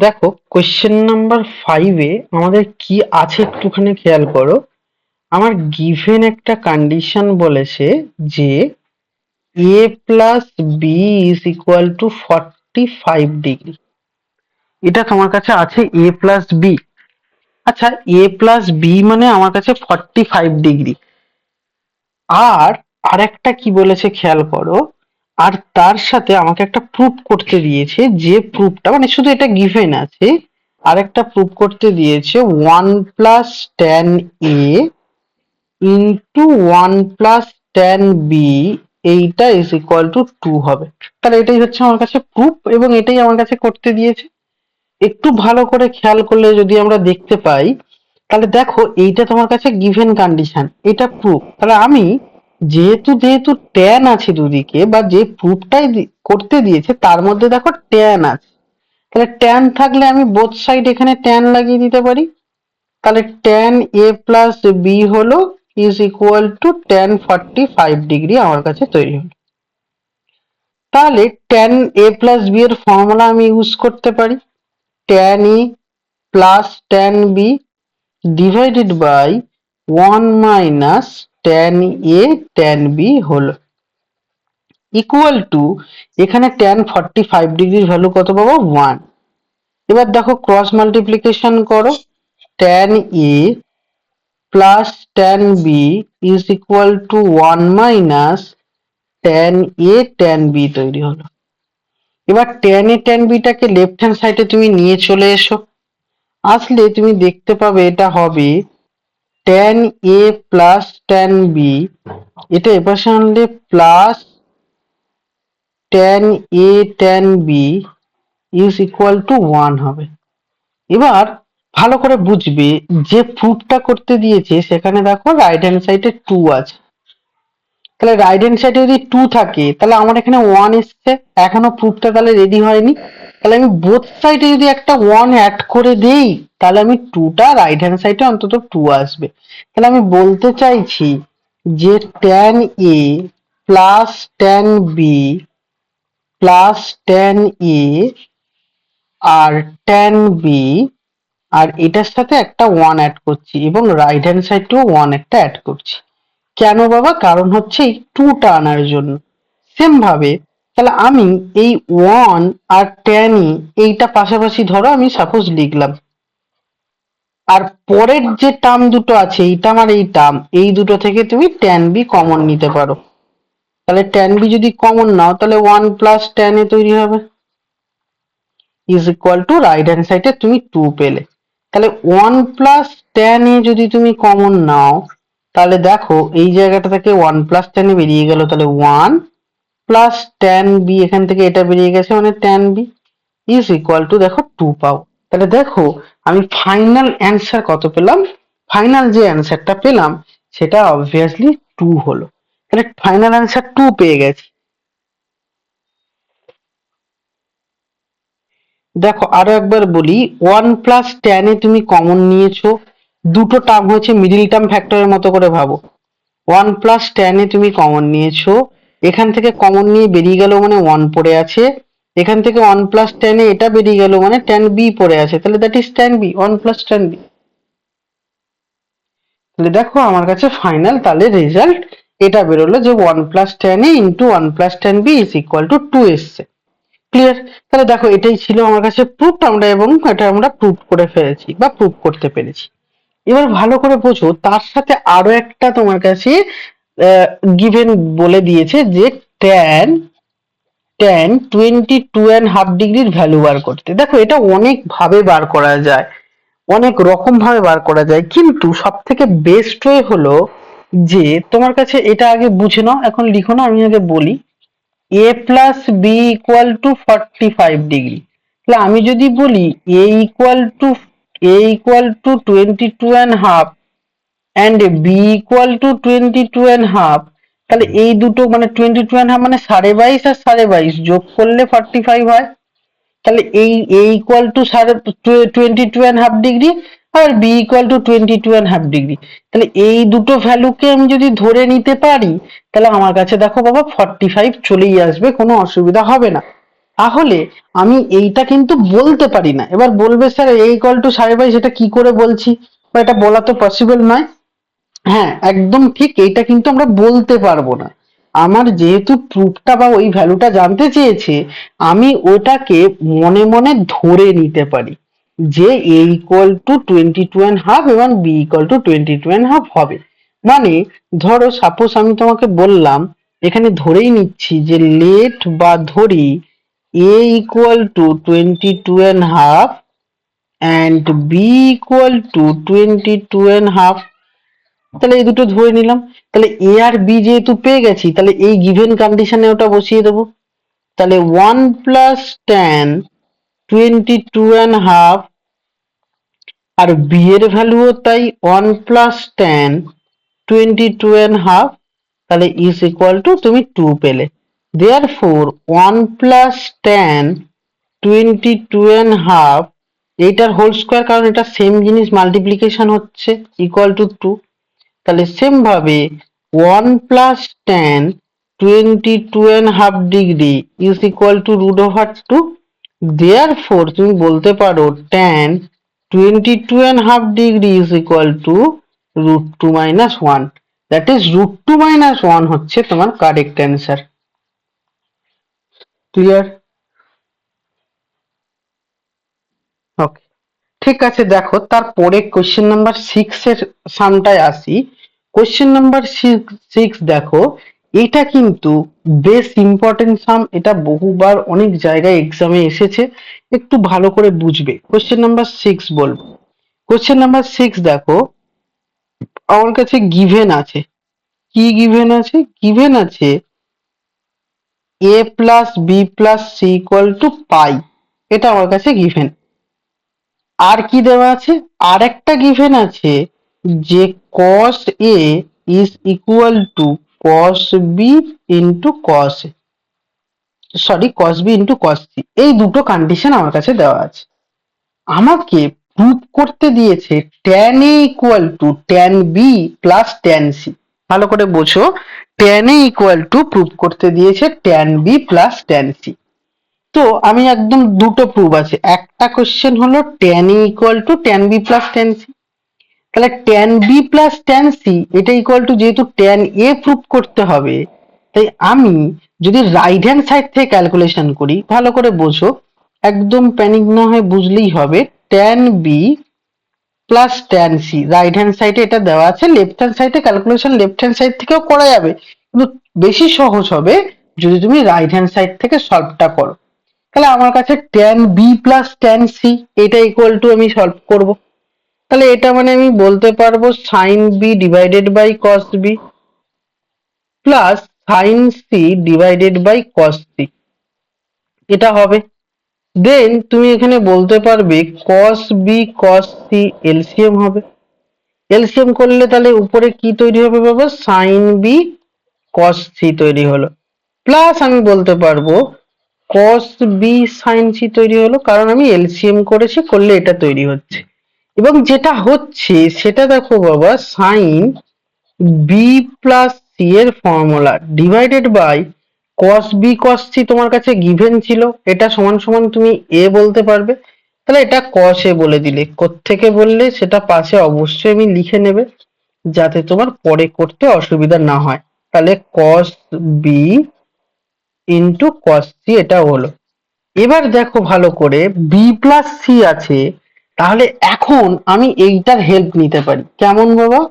দেখো question number 5-এ আমাদের কি আছে একটুখানি খেয়াল করো। আমার গিভেন একটা কন্ডিশন বলেছে যে a plus B is equal to 45 degree. এটা তোমার কাছে আছে a প্লাস বি। আচ্ছা, a প্লাস বি মানে আমার কাছে 45 ডিগ্রি। আর আরেকটা কি বলেছে খেয়াল করো, আর তার সাথে আমাকে একটা প্রুফ করতে দিয়েছে, যে প্রুফটা মানে শুধু এটা গিভেন আছে, আরেকটা প্রুফ করতে দিয়েছে 1 plus tan A into 1 plus tan B, এইটা ইজ ইকুয়াল টু 2 হবে। তাহলে এটাই হচ্ছে আমার কাছে প্রুফ এবং এটাই আমার কাছে করতে দিয়েছে। একটু ভালো করে খেয়াল করলে যদি আমরা দেখতে পাই, তাহলে দেখো এইটা তোমার কাছে গিভেন কন্ডিশন, এটা প্রুফ। তাহলে আমি যেহেতু যেহেতু ট্যান আছে দুদিকে, বা যে প্রুফটাই করতে দিয়েছে তার মধ্যে দেখো ট্যান আছে, তাহলে ট্যান থাকলে আমি বোথ সাইড এখানে ট্যান লাগিয়ে দিতে পারি। তাহলে ট্যান এ প্লাস বি হলো is equal to tan 45 degree আমার কাছে তৈরি হলো। তাহলে ট্যান এ প্লাস বি এর ফর্মুলা আমি ইউজ করতে পারি, tan A plus tan B divided by 1 minus tan A tan B হলো ইকুয়াল টু, এখানে ট্যান 45 ডিগ্রির ভ্যালু কত পাবো? 1। এবার দেখো ক্রস মাল্টিপ্লিকেশন করো, tan A plus tan B is equal to 1 minus tan A tan B তৈরি হলো। এবার ট্যান এ ট্যান বিটাকে লেফট হ্যান্ড সাইডে তুমি নিয়ে চলে এসো, আসলে তুমি দেখতে পাবে এটা হবে tan A plus tan B, এটা এপাশে আনলে plus tan A tan B is equal to 1 হবে। এবার ভালো করে বুঝবে, যে প্রুফটা করতে দিয়েছে সেখানে দেখো রাইট হ্যান্ড সাইডে 2 আছে, তাহলে রাইট হ্যান্ড সাইডে যদি 2 থাকে তাহলে আমার এখানে 1 এসছে, এখনো প্রুফটা তাহলে রেডি হয়নি। তাহলে আমি বোথ সাইডে যদি একটা 1 অ্যাড করে দেই, তাহলে আমি 2টা রাইট হ্যান্ড সাইডে অন্তত 2 আসবে। তাহলে আমি বলতে চাইছি যে tan A plus tan B plus tan A আর ট্যান বি, আর এটার সাথে একটা 1 অ্যাড করছি এবং রাইট হ্যান্ড সাইডেও 1 একটা অ্যাড করছি। কেন বাবা? কারণ হচ্ছে এই 2টা আনার জন্য। সেম ভাবে তাহলে আমি এই 1 আর tan ই এইটা পাশাপাশি ধরো আমি সাপোজ লিখলাম, আর পরের যে টার্ম দুটো আছে এই টার্ম আর এই টার্ম, এই দুটো থেকে তুমি tan b কমন নিতে পারো। তাহলে tan b যদি কমন নাও তাহলে 1 প্লাস tan a তৈরি হবে is equal to right hand সাইডে তুমি 2 পেলে। তাহলে 1 প্লাস tan a যদি তুমি কমন নাও, তাহলে দেখো এই জায়গাটা থেকে 1 প্লাস tan a বেরিয়ে গেল, তাহলে 1 প্লাস ট্যান বি, এখান থেকে এটা বেরিয়ে গেছে মানে tan B is equal to দেখো 2 পাও। তাহলে দেখো আমি ফাইনাল অ্যান্সার কত পেলাম, ফাইনাল যে অ্যান্সারটা পেলাম সেটা অবভিয়াসলি 2 হলো। তাহলে ফাইনাল অ্যান্সার 2 পেয়ে গেছি। দেখো আরো একবার বলি, 1 প্লাস ট্যান এ তুমি কমন নিয়েছো, দুটো টার্ম হয়েছে মিডিল টার্ম ফ্যাক্টরের মতো করে ভাবো। 1 প্লাস ট্যান এ তুমি কমন নিয়েছো, এখান থেকে কমন নিয়ে বেরিয়ে গেল মানে 1 পড়ে আছে, এখান থেকে 1 প্লাস ট্যান এ এটা বেরিয়ে গেল মানে ট্যান বি পড়ে আছে, তাহলে that is tan B, 1 plus tan B. তাহলে দেখো আমার কাছে ফাইনাল তাহলে রেজাল্ট এটা বেরোলো যে 1 plus tan A into 1 plus tan B is equal to 2 এসছে। ক্লিয়ার? তাহলে দেখো এটাই ছিল আমার কাছে প্রুফ, আমরা এবং এটা আমরা প্রুফ করে ফেলেছি বা প্রুফ করতে পেরেছি। এবার ভালো করে বোঝো, তার সাথে আরো একটা তোমার কাছে গিভেন বলে দিয়েছে যে ট্যান 22.5 ডিগ্রির ভ্যালু বার করতে। দেখো এটা অনেক ভাবে বার করা যায়, অনেক রকম ভাবে বার করা যায়, কিন্তু সব থেকে বেস্ট ওয়ে হলো যে তোমার কাছে এটা আগে বুঝে নাও, এখন লিখো না, আমি আগে বলি a plus B equal to 45 degree. তাহলে আমি যদি বলি a equal to 22.5 and b equal to 22.5, তাহলে এই দুটো মানে 22.5 মানে 22.5 আর 22.5 যোগ করলে 45 হয়। তাহলে এই a equal to 22.5 ডিগ্রি আর b equal to 22.5 ডিগ্রি, তাহলে এই দুটো ভ্যালুকে আমি যদি ধরে নিতে পারি, তাহলে আমার কাছে দেখো বাবা 45 চলেই আসবে, কোনো অসুবিধা হবে না। তাহলে আমি এইটা কিন্তু বলতে পারি না। এবার বলবে স্যার a ইকুয়াল টু 5.5 সেটা কি করে বলছি, বা এটা বলা তো পসিবল নয়। হ্যাঁ, একদম ঠিক, এইটা কিন্তু আমরা বলতে পারবো না। আমার যেহেতু প্রুফটা বা ওই ভ্যালুটা জানতে চেয়েছে, আমি ওটাকে মনে মনে ধরে নিতে পারি যে a ইকুয়াল টু 22.5 এবং b ইকুয়াল টু 22.5 হবে। মানে ধরো সাপোজ আমি তোমাকে বললাম, এখানে ধরেই নিচ্ছি যে লেট বা ধরি a equal to 22.5 and b equal to 22.5। তাহলে এই দুটো ধরে নিলাম। তাহলে এ আর বি যেহেতু পেয়ে গেছি, তাহলে এই গিভেন কন্ডিশনে ওটা বসিয়ে দেবো। তাহলে 1 + tan 22.5 আর বি এর ভ্যালুও তাই 1 + tan 22.5, তাহলে ইজ ইকুয়াল টু তুমি 2 পেলে। দেয়ারফোর 1 + tan 22.5 এইটার হোল স্কোয়ার, কারণ এটা সেম জিনিস মাল্টিপ্লিকেশন হচ্ছে, ইকুয়াল টু 2। তাহলে সেম ভাবে 1 + tan 22.5 degree is equal to √/2। Therefore তুমি বলতে পারো tan 22.5 degree is equal to √2 - 1। That is √2 - 1 হচ্ছে তোমার কারেক্ট অ্যান্সার। ক্লিয়ার? ওকে, ঠিক আছে। দেখো তারপরে কোশ্চেন নাম্বার 6 এর সামটায় আসি। কোশ্চেন নাম্বার 6 দেখো, এটা কিন্তু বেশ ইম্পর্টেন্ট সাম, এটা বহুবার অনেক জায়গায় এক্সামে এসেছে, একটু ভালো করে বুঝবে। কোশ্চেন নাম্বার 6 বলবো। কোশ্চেন নাম্বার 6 দেখো, আমার কাছে গিভেন আছে। কি গিভেন আছে? গিভেন আছে a plus B plus C equal to pi, এটা আমার কাছে গিভেন। আর কি দেওয়া আছে? আর একটা গিভেন আছে যে cos a is equal two cos b into cos a, sorry cos b into cos c। এই দুটো কন্ডিশন আমার কাছে দেওয়া আছে। আমাকে প্রুভ করতে দিয়েছে tan a equal two tan b plus tan c। ভালো করে বোঝো, tan a equal to prove করতে দিয়েছে tan b plus tan c। তো আমি একদম দুটো প্রুফ আছে। একটা কোশ্চেন হলো tan a equal two tan b plus tan c। তাহলে tan b plus tan c এটা ইকুয়াল টু, যেহেতু tan a প্রুফ করতে হবে, তাই আমি যদি রাইট হ্যান্ড সাইড থেকে ক্যালকুলেশন করি, ভালো করে বোঝো, একদম প্যানিক না হয়ে বুঝলেই হবে। tan b plus tan c right hand সাইডে এটা দেওয়া আছে, লেফট হ্যান্ড সাইডে ক্যালকুলেশন লেফট হ্যান্ড সাইড থেকেও করা যাবে, কিন্তু বেশি সহজ হবে যদি তুমি রাইট হ্যান্ড সাইড থেকে সলভটা করো। তাহলে আমার কাছে tan b plus tan c এটা ইকুয়াল টু আমি সলভ করব। তাহলে এটা মানে আমি বলতে পারবো sin b divided by cos b plus sin c divided by cos c, এটা হবে। দেন তুমি এখানে বলতে পারবে cos b cos c LCM হবে। এলসিএম করলে তাহলে উপরে কি তৈরি হবে বাবা? sin b cos c তৈরি হলো। প্লাস আমি বলতে পারবো cos b sin c তৈরি হলো, কারণ আমি এলসিএম করেছি, করলে এটা তৈরি হচ্ছে। এবং যেটা হচ্ছে সেটা দেখো বাবা, sin b প্লাস c এর formula divided by cos b cos c তোমার কাছে গিভেন ছিল, এটা সমান সমান তুমি a বলতে পারবে। তাহলে এটা cos a বলে দিলে, কোত্থেকে বললে সেটা পাশে অবশ্যই আমি লিখে নেবে, যাতে তোমার পরে করতে অসুবিধা না হয়। তাহলে cos b into cos c এটা হলো। এবার দেখো ভালো করে, b প্লাস c আছে, তাহলে এখন আমি এইটার হেল্প নিতে পারি। কেমন বাবা?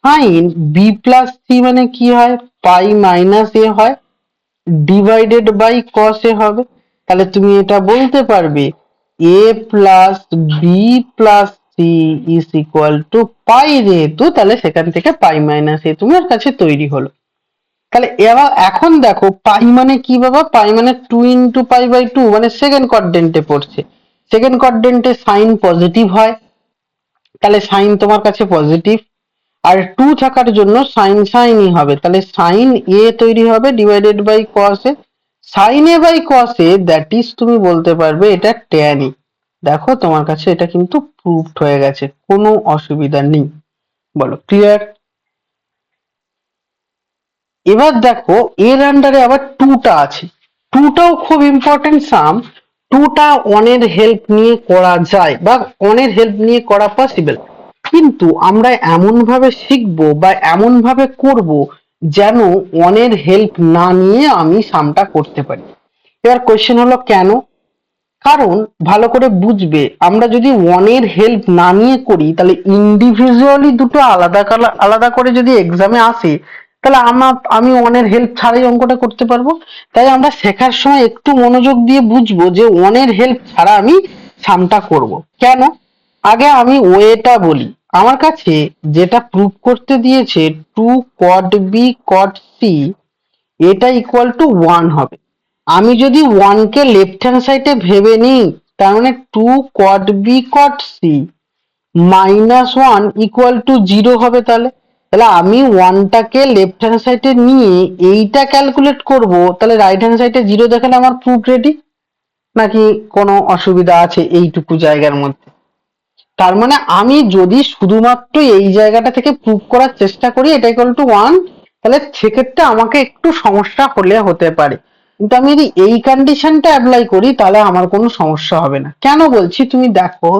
sin b প্লাস c মানে কি হয়? পাই মাইনাস a হয়, ডিভাইডেড বাই cos a হবে। তাহলে তুমি এটা বলতে পারবে a plus B plus C is equal to pi, যেহেতু তাহলে সেখান থেকে পাই মাইনাস এ তোমার কাছে তৈরি হলো। তাহলে এবার এখন দেখো পাই মানে কি বাবা? পাই মানে 2 × π/2, মানে সেকেন্ড কোয়াড্রেন্টে পড়ছে। সেকেন্ড কোয়াড্রেন্টে সাইন পজিটিভ হয়, তাহলে সাইন তোমার কাছে পজিটিভ। আর 2 থাকার জন্য সাইন সাইনই হবে, তাহলে সাইন এ তৈরি হবে divided by cos A. Sine A by cos A that is তুমি বলতে পারবে এটা ট্যান ই। দেখো তোমার কাছে এটা কিন্তু প্রুভড হয়ে গেছে, কোনো অসুবিধা নেই। বলো ক্লিয়ার? এবার দেখো এর আন্ডারে আবার 2টা আছে। টুটাও খুব ইম্পর্টেন্ট সাম। টুটা ওয়ানের হেল্প নিয়ে করা যায় বা ওয়ানের হেল্প নিয়ে করা পসিবল, কিন্তু আমরা এমন ভাবে শিখবো বা এমন ভাবে করব যেন ওয়ানের হেল্প না নিয়ে আমি সামটা করতে পারি। এবার কোয়েশ্চেন হলো কেন? কারণ ভালো করে বুঝবে, আমরা যদি ওয়ানের হেল্প না নিয়ে করি তাহলে ইন্ডিভিজুয়ালি দুটো আলাদা আলাদা করে যদি এক্সামে আসে, তাহলে আমি ওয়ানের হেল্প ছাড়াই অঙ্কটা করতে পারবো। তাই আমরা শেখার সময় একটু মনোযোগ দিয়ে বুঝবো যে ওয়ানের হেল্প ছাড়া আমি সামটা করব। কেন? আগে আমি ওয়েটা বলি। আমার কাছে যেটা প্রুফ করতে দিয়েছে, two cot B cot C এটা ইকুয়াল টু 1 হবে। আমি যদি 1 কে লেফট হ্যান্ড সাইডে ভেবে নিই, তার মানে two cot B cot C minus 1 equal to 0 হবে। তাহলে তাহলে আমি 1 টাকে লেফট হ্যান্ড সাইডে নিয়ে এইটা ক্যালকুলেট করব, তাহলে রাইট হ্যান্ড সাইডে 0 দেখালে আমার প্রুফ রেডি। নাকি কোনো অসুবিধা আছে এইটুকু জায়গার মধ্যে? তার মানে আমি যদি শুধুমাত্র এই জায়গাটা থেকে প্রুভ করার চেষ্টা করি এটা ইকুয়াল টু 1, তাহলে সেক্ষেত্রে আমাকে একটু সমস্যা হলে হতে পারে। কিন্তু আমি যদি এই কন্ডিশনটা অ্যাপ্লাই করি তাহলে আমার কোনো সমস্যা হবে না। কেন বলছি তুমি দেখো,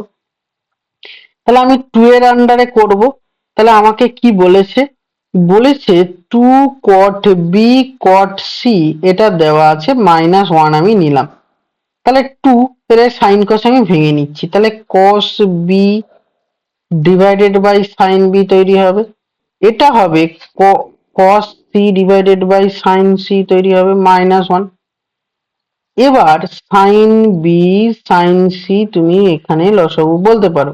তাহলে আমি 2 এর আন্ডারে করব। তাহলে আমাকে কি বলেছে? বলেছে two cot B cot C এটা দেওয়া আছে, -1 আমি নিলাম। তাহলে 2 এর সাইন কস আমি ভেঙে নিচ্ছি, তাহলে cos B divided by sine B তৈরি হবে। এটা হবে cos C divided by sine C তৈরি হবে -1। এবার সাইন বি সাইন সি তুমি এখানে লসাগু বলতে পারো।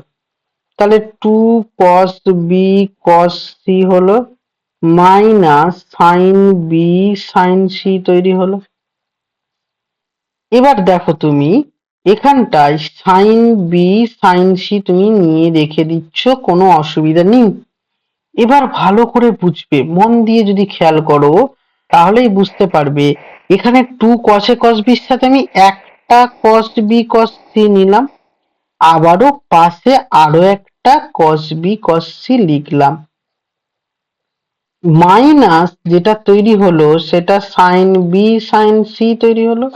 তাহলে two cos B cos C হলো minus sine B sine C তৈরি হলো। এবার দেখো তুমি এখানটায় সাইন বি সাইন সি তুমি নিয়ে রেখে দিচ্ছ, কোনো অসুবিধা নেই। এবার ভালো করে বুঝবে, মন দিয়ে যদি খেয়াল করো তাহলেই বুঝতে পারবে। এখানে টু কস এ কস বির সাথে আমি একটা কস বি কস সি নিলাম, আবারও পাশে আরো একটা কস বি কস সি লিখলাম, মাইনাস যেটা তৈরি হলো সেটা সাইন বি সাইন সি তৈরি হলো।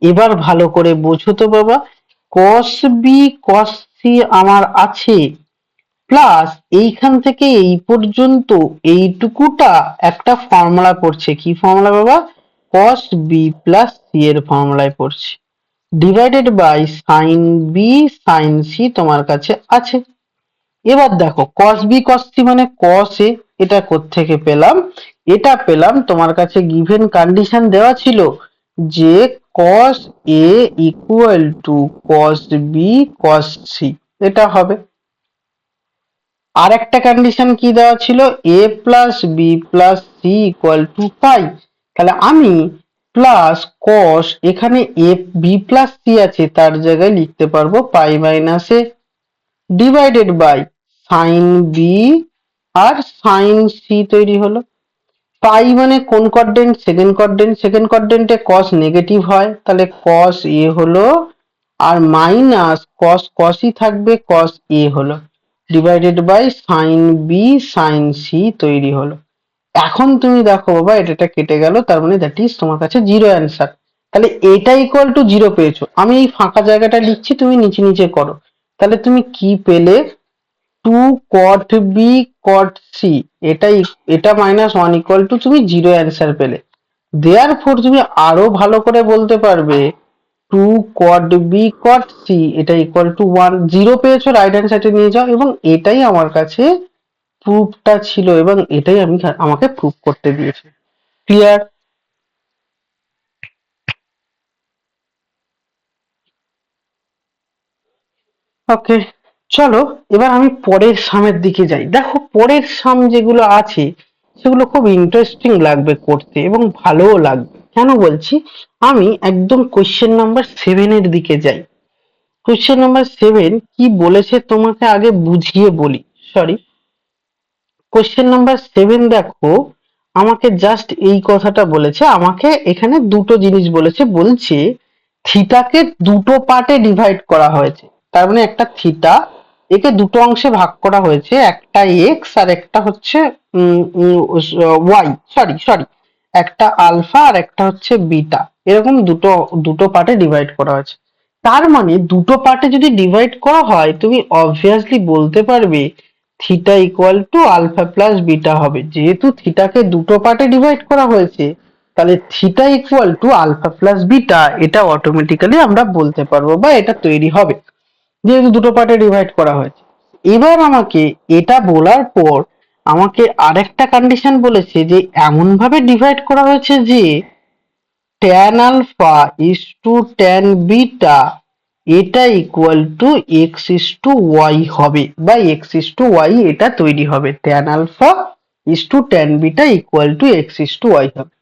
এবার ভালো করে বোঝো তো বাবা, কস বি কস সি আমার আছে, প্লাস এইখান থেকে এই পর্যন্ত এইটুকুটা একটা ফর্মুলা পড়ছে। কি ফর্মুলা বাবা? কস বি প্লাস সি এর ফর্মুলায় পড়ছে, divided by sine B sine C তোমার কাছে আছে। এবার দেখো কস বি কস সি মানে কস এ, এটা কোত্থেকে পেলাম? এটা পেলাম তোমার কাছে গিভেন কন্ডিশন দেওয়া ছিল যে cos A equal to cos B cos C, এটা হবে। আর একটা কন্ডিশন কি দেওয়া ছিল? A plus B plus C equal to pi. তাহলে আমি প্লাস কস, এখানে এ বি প্লাস সি আছে তার জায়গায় লিখতে পারবো pi minus A, divided by sine B আর সাইন সি তৈরি হলো। পাই মানে কোন কোয়াড্রেন্ট? Second quadrant. সেকেন্ড কোয়াড্রেন্টে কস নেগেটিভ হয়, তাহলে কস এ হলো, আর মাইনাস কস কসই থাকবে, কস এ হলো, divided by sine B sine C তৈরি হলো। এখন তুমি দেখো বাবা এটা কেটে গেল, তার মানে দ্যাট ইজ তোমার কাছে 0 অ্যান্সার। তাহলে এটা ইকুয়াল টু 0 পেয়েছো। আমি এই ফাঁকা জায়গাটা লিখছি, তুমি নিচে নিচে করো। তাহলে তুমি কি পেলে? Two cot B cot C, এটা -1 ইকুয়াল টু তুমি 0 অ্যান্সার পেলে। দেয়ারফর তুমি আরো ভালো করে বলতে পারবে two cot B cot C এটা ইকুয়াল টু 1। 0 পেয়েছো, রাইট হ্যান্ড সাইডে নিয়ে যাও, এবং এটাই আমার কাছে প্রুফটা ছিল এবং এটাই আমাকে প্রুফ করতে দিয়েছে। ক্লিয়ার? ওকে, চলো এবার আমি পরের সামের দিকে যাই। দেখো পরের সাম যেগুলো আছে সেগুলো খুব ইন্টারেস্টিং লাগবে করতে এবং ভালোও লাগবে। কেন বলছি? আমি একদম কোশ্চেন নাম্বার 7 এর দিকে যাই। কোশ্চেন নাম্বার 7 কি বলেছে তোমাকে আগে বুঝিয়ে বলি। সরি, কোশ্চেন নাম্বার 7 দেখো, আমাকে জাস্ট এই কথাটা বলেছে। আমাকে এখানে দুটো জিনিস বলেছে, বলছে থিটাকে দুটো পার্টে ডিভাইড করা হয়েছে। তার মানে একটা থিটা, একে দুটো অংশে ভাগ করা হয়েছে, একটা এক্স আর একটা হচ্ছে ওয়াই, সরি সরি, একটা আলফা আর একটা হচ্ছে বিটা, এরকম দুটো দুটো পার্টে ডিভাইড করা হয়েছে। তার মানে দুটো পার্টে যদি ডিভাইড করা হয় তুমি অবভিয়াসলি বলতে পারবে theta equal to alpha plus beta হবে। যেহেতু থিটাকে দুটো পার্টে ডিভাইড করা হয়েছে তাহলে theta equal to alpha plus beta, এটা অটোমেটিক্যালি আমরা বলতে পারবো বা এটা তৈরি হবে, যেহেতু দুটো পার্টে ডিভাইড করা হয়েছে। এবার আমাকে এটা বলার পর আমাকে আরেকটা কন্ডিশন বলেছে যে এমন ভাবে ডিভাইড করা হয়েছে যে tan alpha is to tan beta এটা equal to x is to Y হবে, বা এক্স ইস টু ওয়াই এটা তৈরি হবে। tan alpha is to tan beta equal to x is to Y হবে,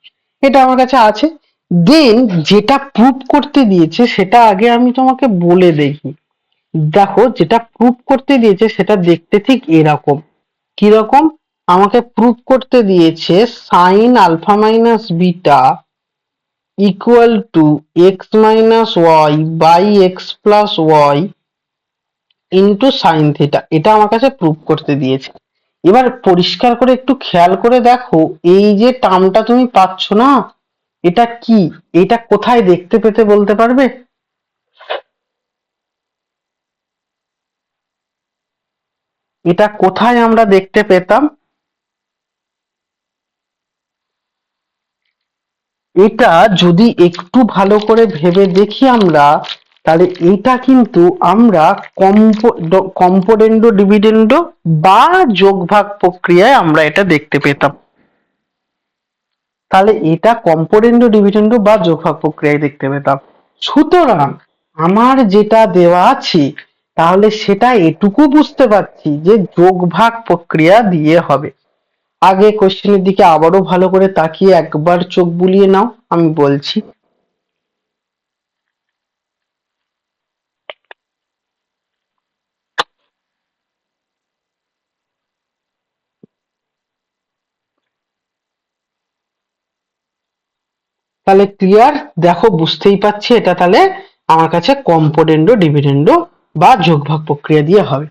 এটা আমার কাছে আছে। দেন যেটা প্রুভ করতে দিয়েছে সেটা আগে আমি তোমাকে বলে দেখি। দেখো যেটা প্রুভ করতে দিয়েছে সেটা দেখতে ঠিক এরকম। কিরকম? আমাকে প্রুভ করতে দিয়েছে sine alpha minus beta equal to x minus Y by x plus Y into sine theta, এটা আমার কাছে প্রুভ করতে দিয়েছে। এবার পরিষ্কার করে একটু খেয়াল করে দেখো, এই যে টার্মটা তুমি পাচ্ছ না, এটা কি? এটা কোথায় দেখতে পেতে বলতে পারবে? এটা কোথায় আমরা দেখতে পেতাম? এটা যদি একটু ভালো করে ভেবে দেখি আমরা, তাহলে এটা কিন্তু আমরা কম্পোনেন্ডো ডিভিডেন্ডো বা যোগভাগ প্রক্রিয়ায় আমরা এটা দেখতে পেতাম। তাহলে এটা কম্পোনেন্ডো ডিভিডেন্ডো বা যোগভাগ প্রক্রিয়ায় দেখতে পেতাম। সুতরাং আমার যেটা দেওয়া আছে তাহলে সেটা এটুকু বুঝতে পারছি যে যোগভাগ প্রক্রিয়া দিয়ে হবে। আগে কোশ্চেনের দিকে আবারও ভালো করে তাকিয়ে একবার চোখ বুলিয়ে নাও, আমি বলছি। তাহলে ক্লিয়ার? দেখো বুঝতেই পারছি এটা তাহলে আমার কাছে কম্পোনেন্ডো ডিভিডেন্ডো বা যোগভাগ প্রক্রিয়া দিয়ে হবে।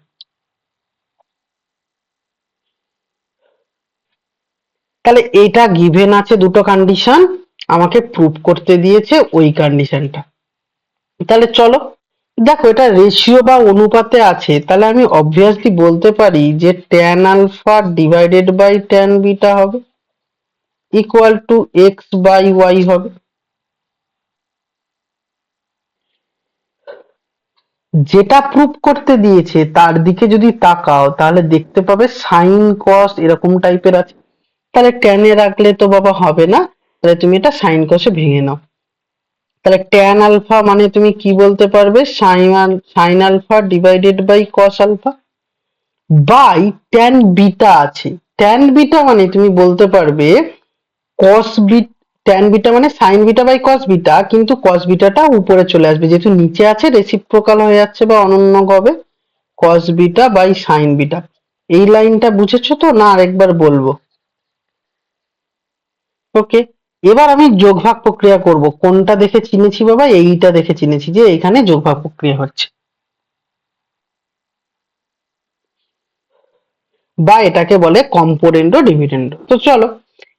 তাহলে এটা গিভেন আছে দুটো কন্ডিশন, আমাকে প্রুভ করতে দিয়েছে ওই কন্ডিশনটা। তাহলে চলো দেখো এটা রেশিও বা অনুপাতে আছে, তাহলে আমি অবভিয়াসলি বলতে পারি যে tan alpha divided by tan beta হবে equal to x by y হবে। যেটা প্রুভ করতে দিয়েছে তার দিকে যদি তাকাও তাহলে দেখতে পাবে সাইন কস এরকম টাইপের আছে। তাহলে tan এ রাখলে তো বাবা হবে না, তাহলে তুমি এটা সাইন কসে ভেঙে নাও। তাহলে tan আলফা মানে তুমি কি বলতে পারবে? Sine alpha divided by cos alpha by tan beta আছে। tan বিটা মানে তুমি বলতে পারবে কস বিট tan বিটা মানে sine beta by cos beta, কিন্তু কস বিটাটা উপরে চলে আসবে যেহেতু নিচে আছে, রেসিপ্রোকাল হয়ে যাচ্ছে বা অনন্য হবে cos beta by sine beta. এই লাইনটা বুঝেছো তো, না আরেকবার বলবো? ওকে, এবার আমি যোগভাগ প্রক্রিয়া করব। কোনটা দেখে চিনেছি বাবা? এইটা দেখে চিনেছি যে এখানে যোগভাগ প্রক্রিয়া হচ্ছে, বা এটাকে বলে কম্পোনেন্ডো ডিভিডেন্ডো। তো চলো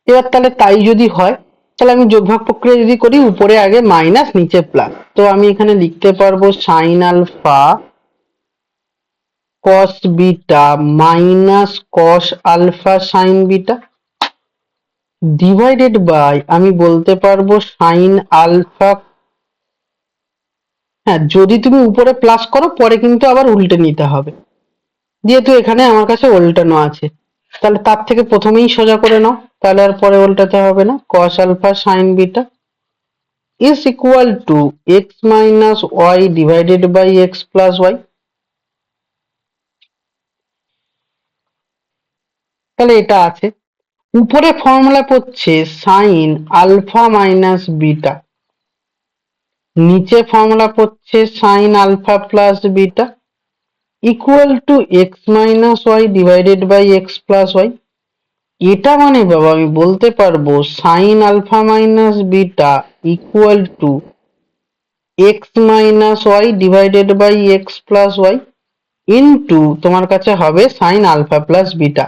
এবার তাহলে তাই যদি হয় তাহলে আমি যোগভাগ প্রক্রিয়া যদি করি, উপরে আগে মাইনাস নিচে প্লাস, তো আমি এখানে লিখতে পারবো sine alpha cos beta minus cos alpha sine beta divided by আমি বলতে পারবো সাইন আলফা। হ্যাঁ, যদি তুমি উপরে প্লাস করো পরে কিন্তু আবার উল্টে নিতে হবে, যেহেতু এখানে আমার কাছে উল্টানো আছে। তাহলে তার থেকে প্রথমেই সোজা করে নাও, তাহলে আর পরে উল্টাতে হবে না। cos alpha sin beta is equal to x minus y divided by x plus y। তাহলে এটা আছে। উপরে ফর্মুলা পড়ছে sin আলফা মাইনাস বিটা, নিচে ফর্মুলা পড়ছে sin alpha plus beta equal to x minus y divided by x plus y। এটা মানে বাবা আমি বলতে পারবো sine alpha minus beta equal to x minus Y divided by x plus Y into তোমার কাছে হবে সাইন আলফা প্লাস বিটা।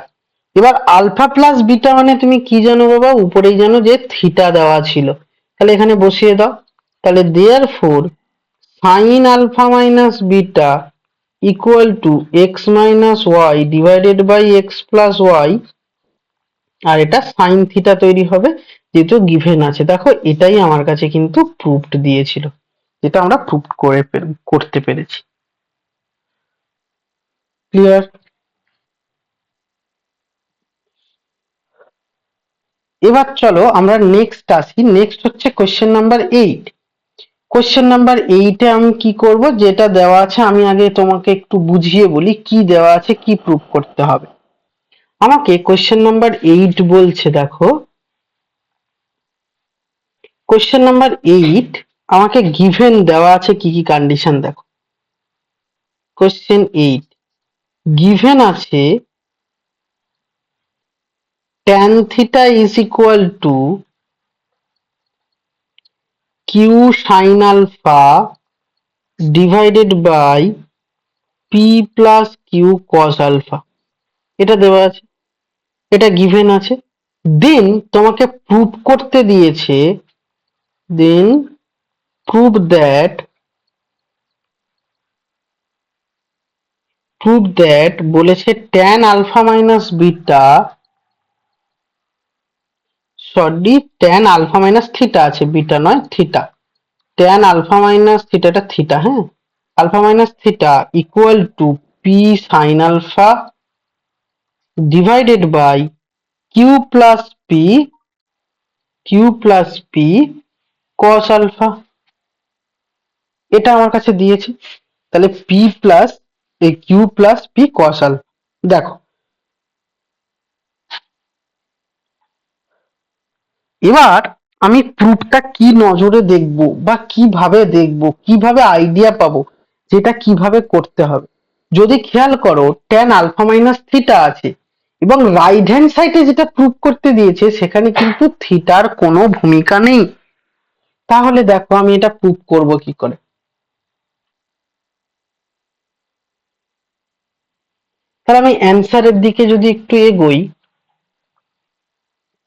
এবার আলফা প্লাস বিটা মানে তুমি কি জানো বাবা, উপরেই জানো যে থিটা দেওয়া ছিল, তাহলে এখানে বসিয়ে দাও। তাহলে therefore sine alpha minus beta equal to x minus Y divided by x plus y, আর এটা সাইন থিটা তৈরি হবে, যেহেতু গিভেন আছে। দেখো এটাই আমার কাছে কিন্তু প্রুফড দিয়েছিল, যেটা আমরা প্রুফ করতে পেরেছি। ক্লিয়ার? এবার চলো আমরা নেক্সট আসি। নেক্সট হচ্ছে কোশ্চেন নাম্বার 8। কোশ্চেন নাম্বার 8 এ আমি কি করব, যেটা দেওয়া আছে আমি আগে তোমাকে একটু বুঝিয়ে বলি কি দেওয়া আছে, কি প্রুফ করতে হবে। আমাকে কোশ্চেন নাম্বার 8 বলছে, দেখো কোশ্চেন নাম্বার 8 আমাকে গিভেন দেওয়া আছে কি কি কন্ডিশন, দেখো কোশ্চেন 8 গিভেন আছে tan theta is equal to q sin alpha divided by p plus q cos alpha, এটা দেওয়া আছে, এটা গিভেন আছে। দেন তোমাকে প্রুভ করতে দিয়েছে, দেন prove that বলেছে tan alpha minus beta, sorry tan alpha minus theta আছে, বিটা নয় theta, tan alpha minus theta টা থিটা, হ্যাঁ, alpha minus theta equal to p sin alpha divided by q plus p cos alpha, এটা আমার কাছে দিয়েছে। তাহলে p plus q plus p cos alpha। দেখো এবার আমি প্রুফটা কি নজরে দেখব বা কিভাবে দেখব, কিভাবে আইডিয়া পাবো যেটা কিভাবে করতে হবে। যদি খেয়াল করো tan আলফা মাইনাস থিটা আছে এবং রাইট হ্যান্ড সাইডে যেটা প্রুফ করতে দিয়েছে সেখানে কিন্তু থিটার কোনো ভূমিকা নেই। তাহলে দেখো আমি এটা প্রুফ করব কি করে। তাহলে আমি অ্যান্সারের দিকে যদি একটু এগোই,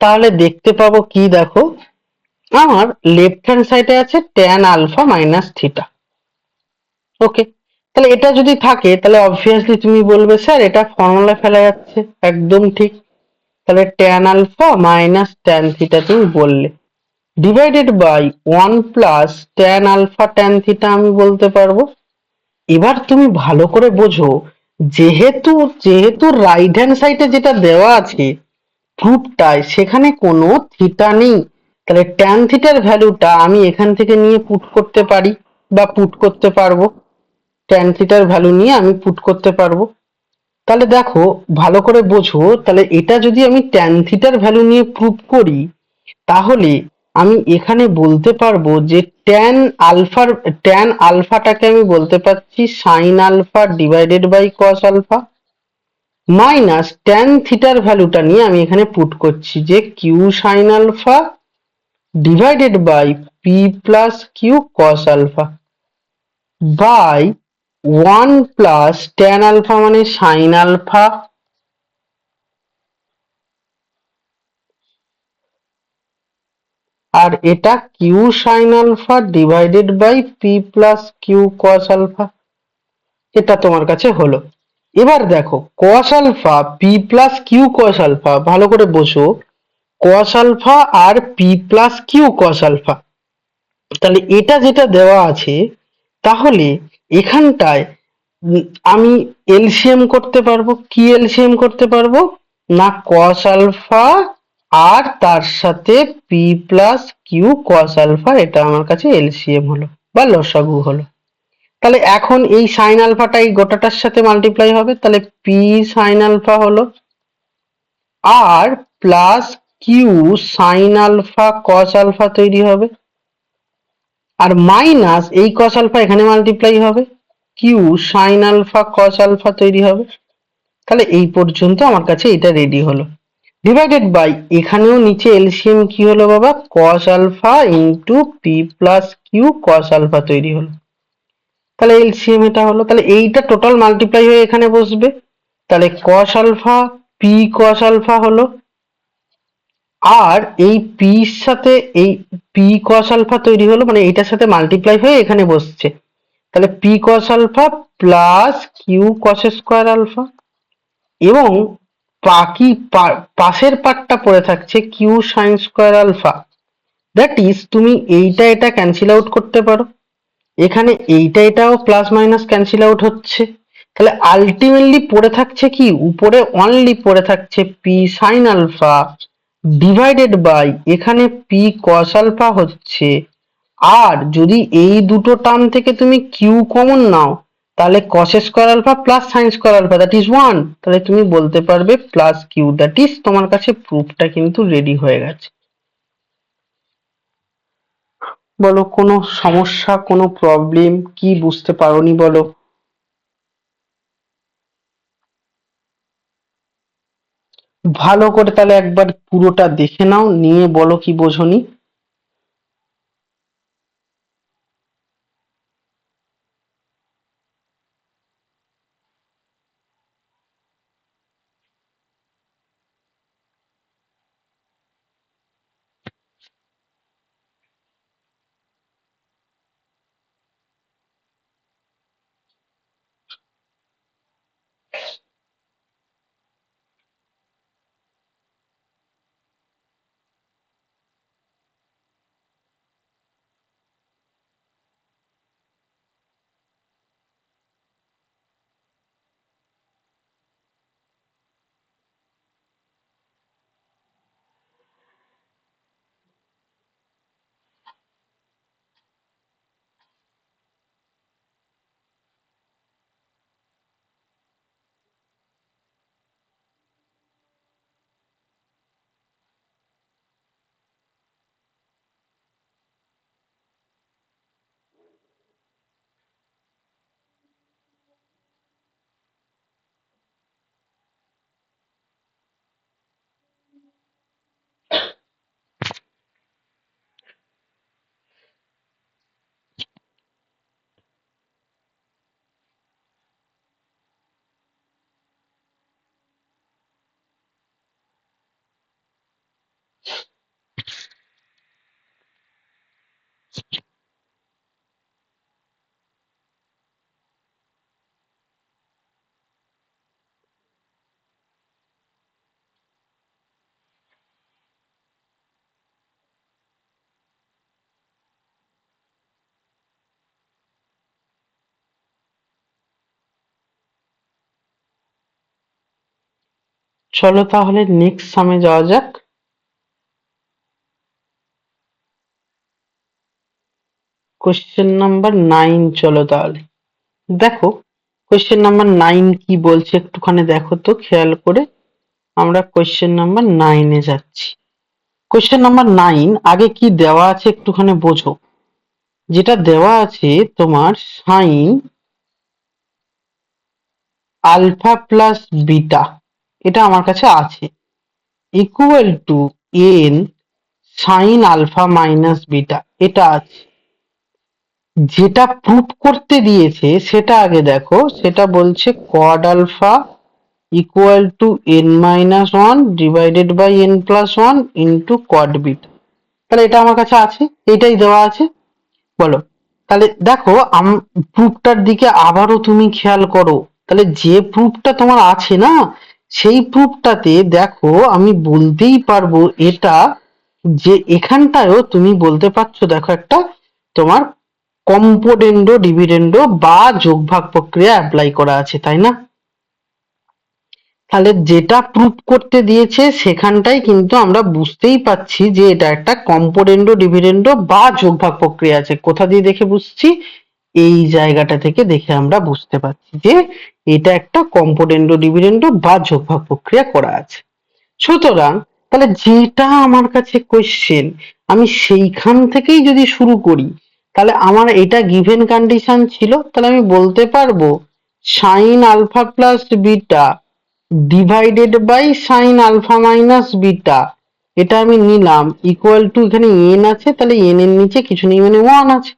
তাহলে দেখতে পাবো কি, দেখো আমার লেফট হ্যান্ড সাইডে আছে tan আলফা মাইনাস থিটা। ওকে, তাহলে এটা যদি থাকে তাহলে অবভিয়াসলি তুমি বলবে স্যার এটা ফর্মুলা ফেলা যাচ্ছে, একদম ঠিক। তাহলে tan alpha minus tan theta তুমি বললে, divided by 1 plus tan alpha tan theta আমি বলতে পারবো। এবার তুমি ভালো করে বোঝো, যেহেতু যেহেতু রাইট হ্যান্ড সাইডে যেটা দেওয়া আছে প্রুফটায় সেখানে কোনো থিটা নেই, তাহলে tan থিটার ভ্যালুটা আমি এখান থেকে নিয়ে পুট করতে পারি বা পুট করতে পারবো, tan থিটার ভ্যালু নিয়ে আমি পুট করতে পারবো। তাহলে দেখো ভালো করে বোঝো, তাহলে এটা যদি আমি tan থিটার ভ্যালু নিয়ে প্রুভ করি, তাহলে আমি এখানে বলতে পারবো যে tan আলফাটাকে আমি বলতে পারছি sin alpha divided by cos alpha, minus tan থিটার ভ্যালুটা নিয়ে আমি এখানে পুট করছি যে q sin alpha divided by p plus q cos alpha by 1 plus tan alpha মানে sin আলফা আর এটা q sin alpha divided by p plus q cos alpha, এটা তোমার কাছে হলো। এবার দেখো cos alpha p plus q cos alpha, ভালো করে বোঝো cos আলফা আর p plus q cos alpha, তাহলে এটা যেটা দেওয়া আছে, তাহলে এখানটায় আমি এলসিএম করতে পারবো। কি এলসিএম করতে পারবো না, cos আলফা আর তার সাথে p plus q cos alpha, এটা আমার কাছে এলসিএম হলো বা লসাগু হলো। তাহলে এখন এই সাইন আলফাটা এই গোটাটার সাথে মাল্টিপ্লাই হবে, তাহলে p সাইন আলফা হলো আর plus q sine alpha cos alpha তৈরি হবে, আর মাইনাস এই কস আলফা এখানে মাল্টিপ্লাই হবে, q sine alpha cos alpha তৈরি হবে। তাহলে এই পর্যন্ত আমার কাছে এটা রেডি হলো। ডিভাইডেড বাই এখানেও নিচে এলসিএম কি হলো বাবা, cos alpha into P plus Q cos alpha তৈরি হলো। তাহলে এলসিএম এটা হলো, তাহলে এইটা টোটাল মাল্টিপ্লাই হয়ে এখানে বসবে। তাহলে cos alpha P cos alpha হলো, আর এই পির সাথে এই পি কস আলফা তৈরি হলো, মানে এইটার সাথে মাল্টিপ্লাই হয়ে এখানে বসছে, তাহলে P cos alpha plus Q cos square alpha, এবং বাকি পাশের পার্টটা পড়ে থাকছে Q sine square alpha. That is তুমি এইটা এটা ক্যান্সেল আউট করতে পারো, এখানে এইটা এটাও প্লাস মাইনাস ক্যান্সেল আউট হচ্ছে, তাহলে আলটিমেটলি পড়ে থাকছে কি, উপরে অনলি পড়ে থাকছে P sine alpha divided by এখানে পি কস আলফা হচ্ছে, আর যদি এই দুটো টার্ম থেকে তুমি কিউ কমন নাও তাহলে cos square alpha plus sine square alpha that is one, তাহলে তুমি বলতে পারবে প্লাস কিউ, দ্যাট ইজ তোমার কাছে প্রুফটা কিন্তু রেডি হয়ে গেছে। বলো কোনো সমস্যা, কোনো প্রবলেম, কি বুঝতে পারোনি বলো। ভালো করে তাহলে একবার পুরোটা দেখে নাও, নিয়ে বলো কি বোঝোনি। চলো তাহলে নেক্সট সামে যাওয়া যাক। কোশ্চেন নাম্বার 9, চলো তাহলে দেখো কোশ্চেন নাম্বার 9 কি বলছে একটুখানি দেখো তো খেয়াল করে। আমরা কোশ্চেন নাম্বার 9-এ যাচ্ছি। কোশ্চেন নাম্বার 9 আগে কি দেওয়া আছে একটুখানি বোঝো। যেটা দেওয়া আছে তোমার সাইন আলফা প্লাস বিটা, এটা আমার কাছে আছে, equal to n sine alpha minus beta, এটা আছে। যেটা প্রুফ করতে দিয়েছে সেটা আগে দেখো, সেটা বলছে cot alpha equal to n minus one divided by n plus one into cot beta, তাহলে এটা আমার কাছে আছে, এটাই দেওয়া আছে। বলো তাহলে দেখো প্রুফটার দিকে আবারও তুমি খেয়াল করো, তাহলে যে প্রুফটা তোমার আছে না সেই প্রুফটাতে দেখো আমি বলতেই পারবো এটা, যে এখানটায়ও তুমি বলতে পারছো দেখো একটা তোমার কম্পোনেন্ডো ডিভিডেন্ডো বা যোগভাগ প্রক্রিয়া অ্যাপ্লাই করা আছে, তাই না? তাহলে যেটা প্রুফ করতে দিয়েছে সেখানটাই কিন্তু আমরা বুঝতেই পাচ্ছি যে এটা একটা কম্পোনেন্ডো ডিভিডেন্ডো বা যোগভাগ প্রক্রিয়া আছে। কোথা দিয়ে দেখে বুঝছি? এই জায়গাটা থেকে দেখে আমরা বুঝতে পারছি যে এটা একটা কম্পোনেন্ডো ডিভিডেন্ডো বা যোগভাগ প্রক্রিয়া করা আছে। সুতরাং তাহলে যেটা আমার কাছে কোশ্চেন, আমি সেইখান থেকেই যদি শুরু করি, তাহলে আমার এটা গিভেন কন্ডিশন ছিল, তাহলে আমি বলতে পারবো sine alpha plus beta divided by sine alpha minus beta, এটা আমি নিলাম ইকুয়াল টু, এখানে এন আছে তাহলে এন এর নিচে কিছু নেই মানে ওয়ান আছে,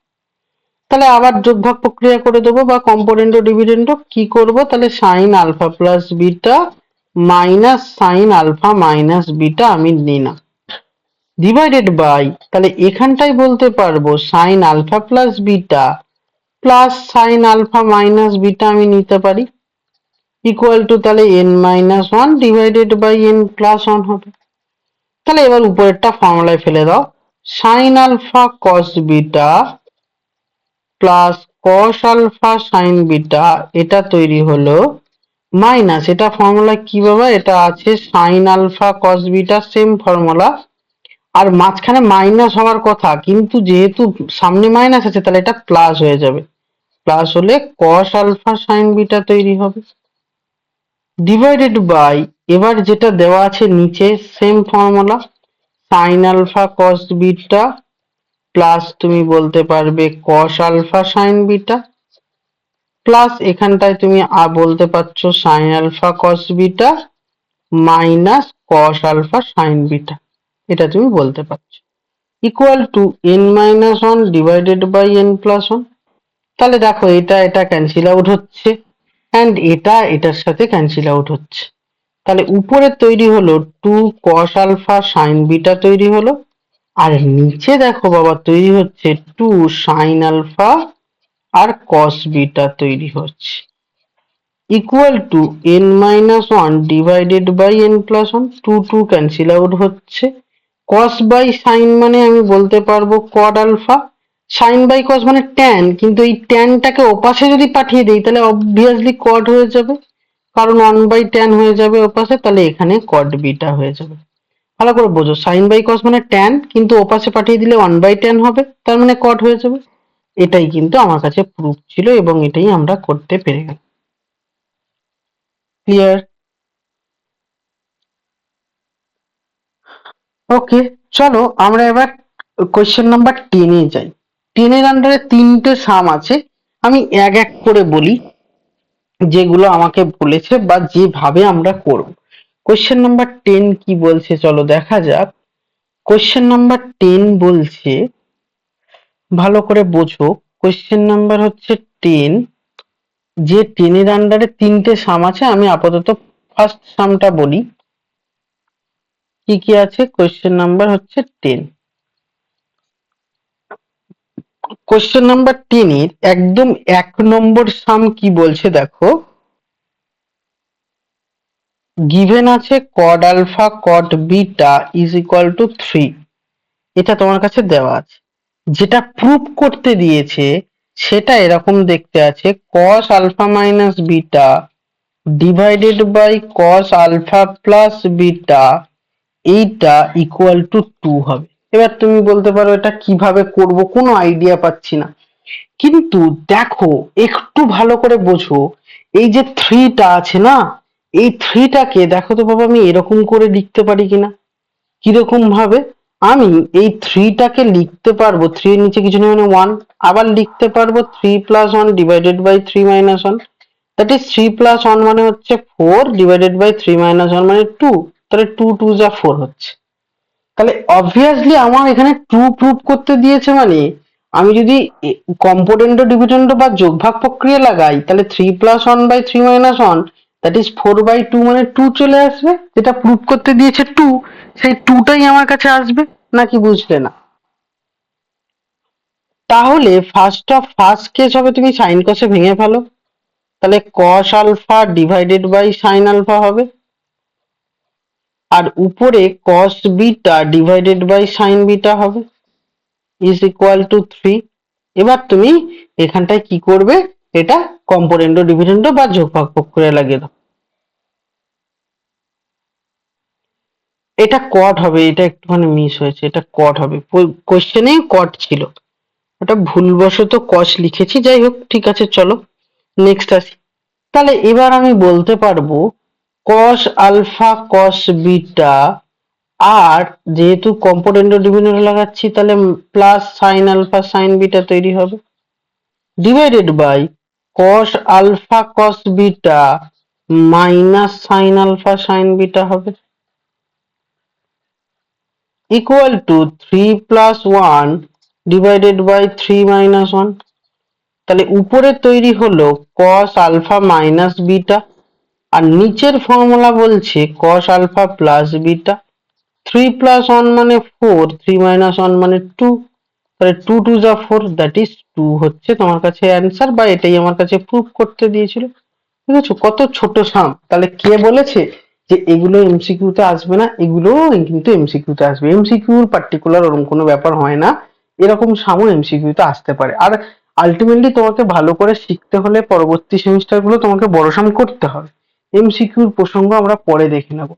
তাহলে আবার যোগভাগ প্রক্রিয়া করে দেবো বা কম্পোনেন্ডো ডিভিডেন্ডো কি করব, তাহলে sine alpha plus beta minus sine alpha minus beta আমি নিলাম, ডিভাইডেড বাই, তাহলে এখানটাই বলতে পারবো sine alpha plus beta plus sine alpha minus beta আমি নিতে পারি, ইকুয়াল টু তাহলে n-1 ডিভাইডেড বাই n+1 হবে। তাহলে এবার উপরেরটা ফর্মুলায় ফেলে দাও, sine alpha cos beta plus cos alpha sine beta, এটা তৈরি হলো মাইনাস, এটা ফর্মুলা কি বাবা, এটা আছে sine alpha cos beta, same formula, আর মাঝখানে মাইনাস হওয়ার কথা, কিন্তু যেহেতু সামনে মাইনাস আছে তাহলে এটা প্লাস হয়ে যাবে, প্লাস হলে কস আলফা সাইন বিটা তৈরি হবে, ডিভাইডেড বাই, এবার যেটা দেওয়া আছে নিচে same formula, sine alpha cos beta plus তুমি বলতে পারবে cos alpha sine beta plus এখানটায় তুমি বলতে পারছো sine alpha cos beta minus cos alpha sine beta, এটা তুমি বলতে পারছো, equal to n-1 divided by n+1। তাহলে দেখো এটা এটা ক্যান্সেল আউট হচ্ছে অ্যান্ড এটা এটার সাথে ক্যান্সেল আউট হচ্ছে, তাহলে উপরে তৈরি হলো 2 cos আলফা sin বিটা তৈরি হলো, আর নিচে দেখো বাবা তৈরি হচ্ছে 2 sin আলফা আর cos বিটা তৈরি হচ্ছে, equal to n-1 divided by n+1, 2 2 cancel out হচ্ছে, cos বাই sin মানে আমি বলতে পারবো cot alpha, sin by cos মানে tan, কিন্তু এই tan টাকে ওপাশে যদি পাঠিয়ে দেই তাহলে অবভিয়াসলি cot হয়ে যাবে, কারণ 1/tan হয়ে যাবে ওপাশে, তাহলে এখানে cot বিটা হয়ে যাবে। ভালো করে বোঝো, sin বাই cos মানে tan, কিন্তু ওপাশে পাঠিয়ে দিলে 1/tan হবে, তার মানে cot হয়ে যাবে। এটাই কিন্তু আমার কাছে প্রুফ ছিল এবং এটাই আমরা করতে পেরে গেলাম। ক্লিয়ার? ওকে, চলো আমরা এবার কোয়েশ্চেন নাম্বার 10 এ যাই। 10 এর আন্ডারে তিনটে সাম আছে, আমি এক এক করে বলি যেগুলো আমাকে বলেছে বা যেভাবে আমরা করব। কোয়েশ্চেন নাম্বার 10 কি বলছে চলো দেখা যাক। কোয়েশ্চেন নাম্বার 10 বলছে, ভালো করে বোঝো, কোয়েশ্চেন নাম্বার হচ্ছে 10, যে 10 এর আন্ডারে তিনটে সাম আছে, আমি আপাতত ফার্স্ট সামটা বলি। কি কি আছে? কোয়েশ্চেন নাম্বার হচ্ছে 10, কোয়েশ্চেন নাম্বার 10 এর একদম 1 নম্বর সাম কি বলছে দেখো, গিভেন আছে cot alpha cot beta is equal to 3, এটা তোমার কাছে দেওয়া আছে। যেটা প্রুফ করতে দিয়েছে সেটা এরকম দেখতে আছে, cos alpha minus beta divided by cos alpha plus beta, এইটা ইকুয়াল টু 2 হবে। এবার তুমি বলতে পারো এটা কিভাবে করব, কোনো আইডিয়া পাচ্ছি না, কিন্তু দেখো একটু ভালো করে বোঝো, এই যে 3টা আছে না, এই 3টাকে দেখো তো বাবা আমি এরকম করে লিখতে পারি কিনা। কিরকম ভাবে? আমি এই 3টাকে লিখতে পারবো, 3 এর নিচে কিছু নেই মানে 1, আবার লিখতে পারবো 3 plus 1 divided by 3 minus 1, that is 3 plus 1 মানে হচ্ছে 4 ডিভাইডেড বাই 3 মাইনাস 1 মানে 2, তাহলে 2 2 যা 4 হচ্ছে। তাহলে অবভিয়াসলি আমার এখানে 2 প্রুভ করতে দিয়েছে, মানে আমি যদি কম্পোনেন্ট ডিভিডেন্ড বা যোগভাগ প্রক্রিয়া লাগাই তাহলে 3 plus 1 by 3 minus 1 that is 4/2 মানে 2 চলে আসবে, যেটা প্রুভ করতে দিয়েছে 2, সেই 2টাই আমার কাছে আসবে, নাকি বুঝলে না? তাহলে ফার্স্ট কেস হবে তুমি সাইন কসে ভেঙে ফেলো, তাহলে cos alpha divided by sine alpha হবে, আর উপরে cos beta divided by sine beta হবে, ইজ ইকুয়াল টু 3। এবার তুমি এখানটায় কি করবে, এটা কম্পোনেন্ট ডিভিডেন্ড বা যোগফল প্রক্রিয়া লাগিয়ে দাও, এটা কট হবে, এটা একটুখানি মিস হয়েছে, এটা কট হবে, কোশ্চেনেই কট ছিল, এটা ভুলবশত কস লিখেছি, যাই হোক ঠিক আছে, চলো নেক্সট আসি। তাহলে এবার আমি বলতে পারবো cos আলফা cos বিটা, আর যেহেতু কম্পোনেন্ট ডিভিডেন্ড লাগাচ্ছি তাহলে plus sine alpha sine beta তৈরি হবে, divided by cos alpha cos beta minus sine alpha sine beta হবে, equal to 3 plus 1 divided by 3 minus 1। তাহলে উপরে তৈরি হলো cos আলফা মাইনাস বিটা আর নিচের ফর্মুলা বলছে cos alpha plus beta, 3 plus 1 মানে 4, 3 মাইনাস 1 মানে 2, তাহলে 2 2 যা 4, দ্যাট ইজ 2 হচ্ছে তোমার কাছে অ্যান্সার, বা এটাই আমার কাছে প্রুফ করতে দিয়েছিল। ঠিক আছে, কত ছোট সাম। তাহলে কে বলেছে যে এগুলো এমসিকিউ তে আসবে না? এগুলোও কিন্তু এমসিকিউ তে আসবে। এমসিকিউ পার্টিকুলার ওরকম কোনো ব্যাপার হয় না, এরকম সামও এমসিকিউ তে আসতে পারে। আর আলটিমেটলি তোমাকে ভালো করে শিখতে হলে পরবর্তী সেমিস্টার গুলো তোমাকে বড় সাম করতে হবে। এমসিকিউর প্রসঙ্গ আমরা পরে দেখে নেব।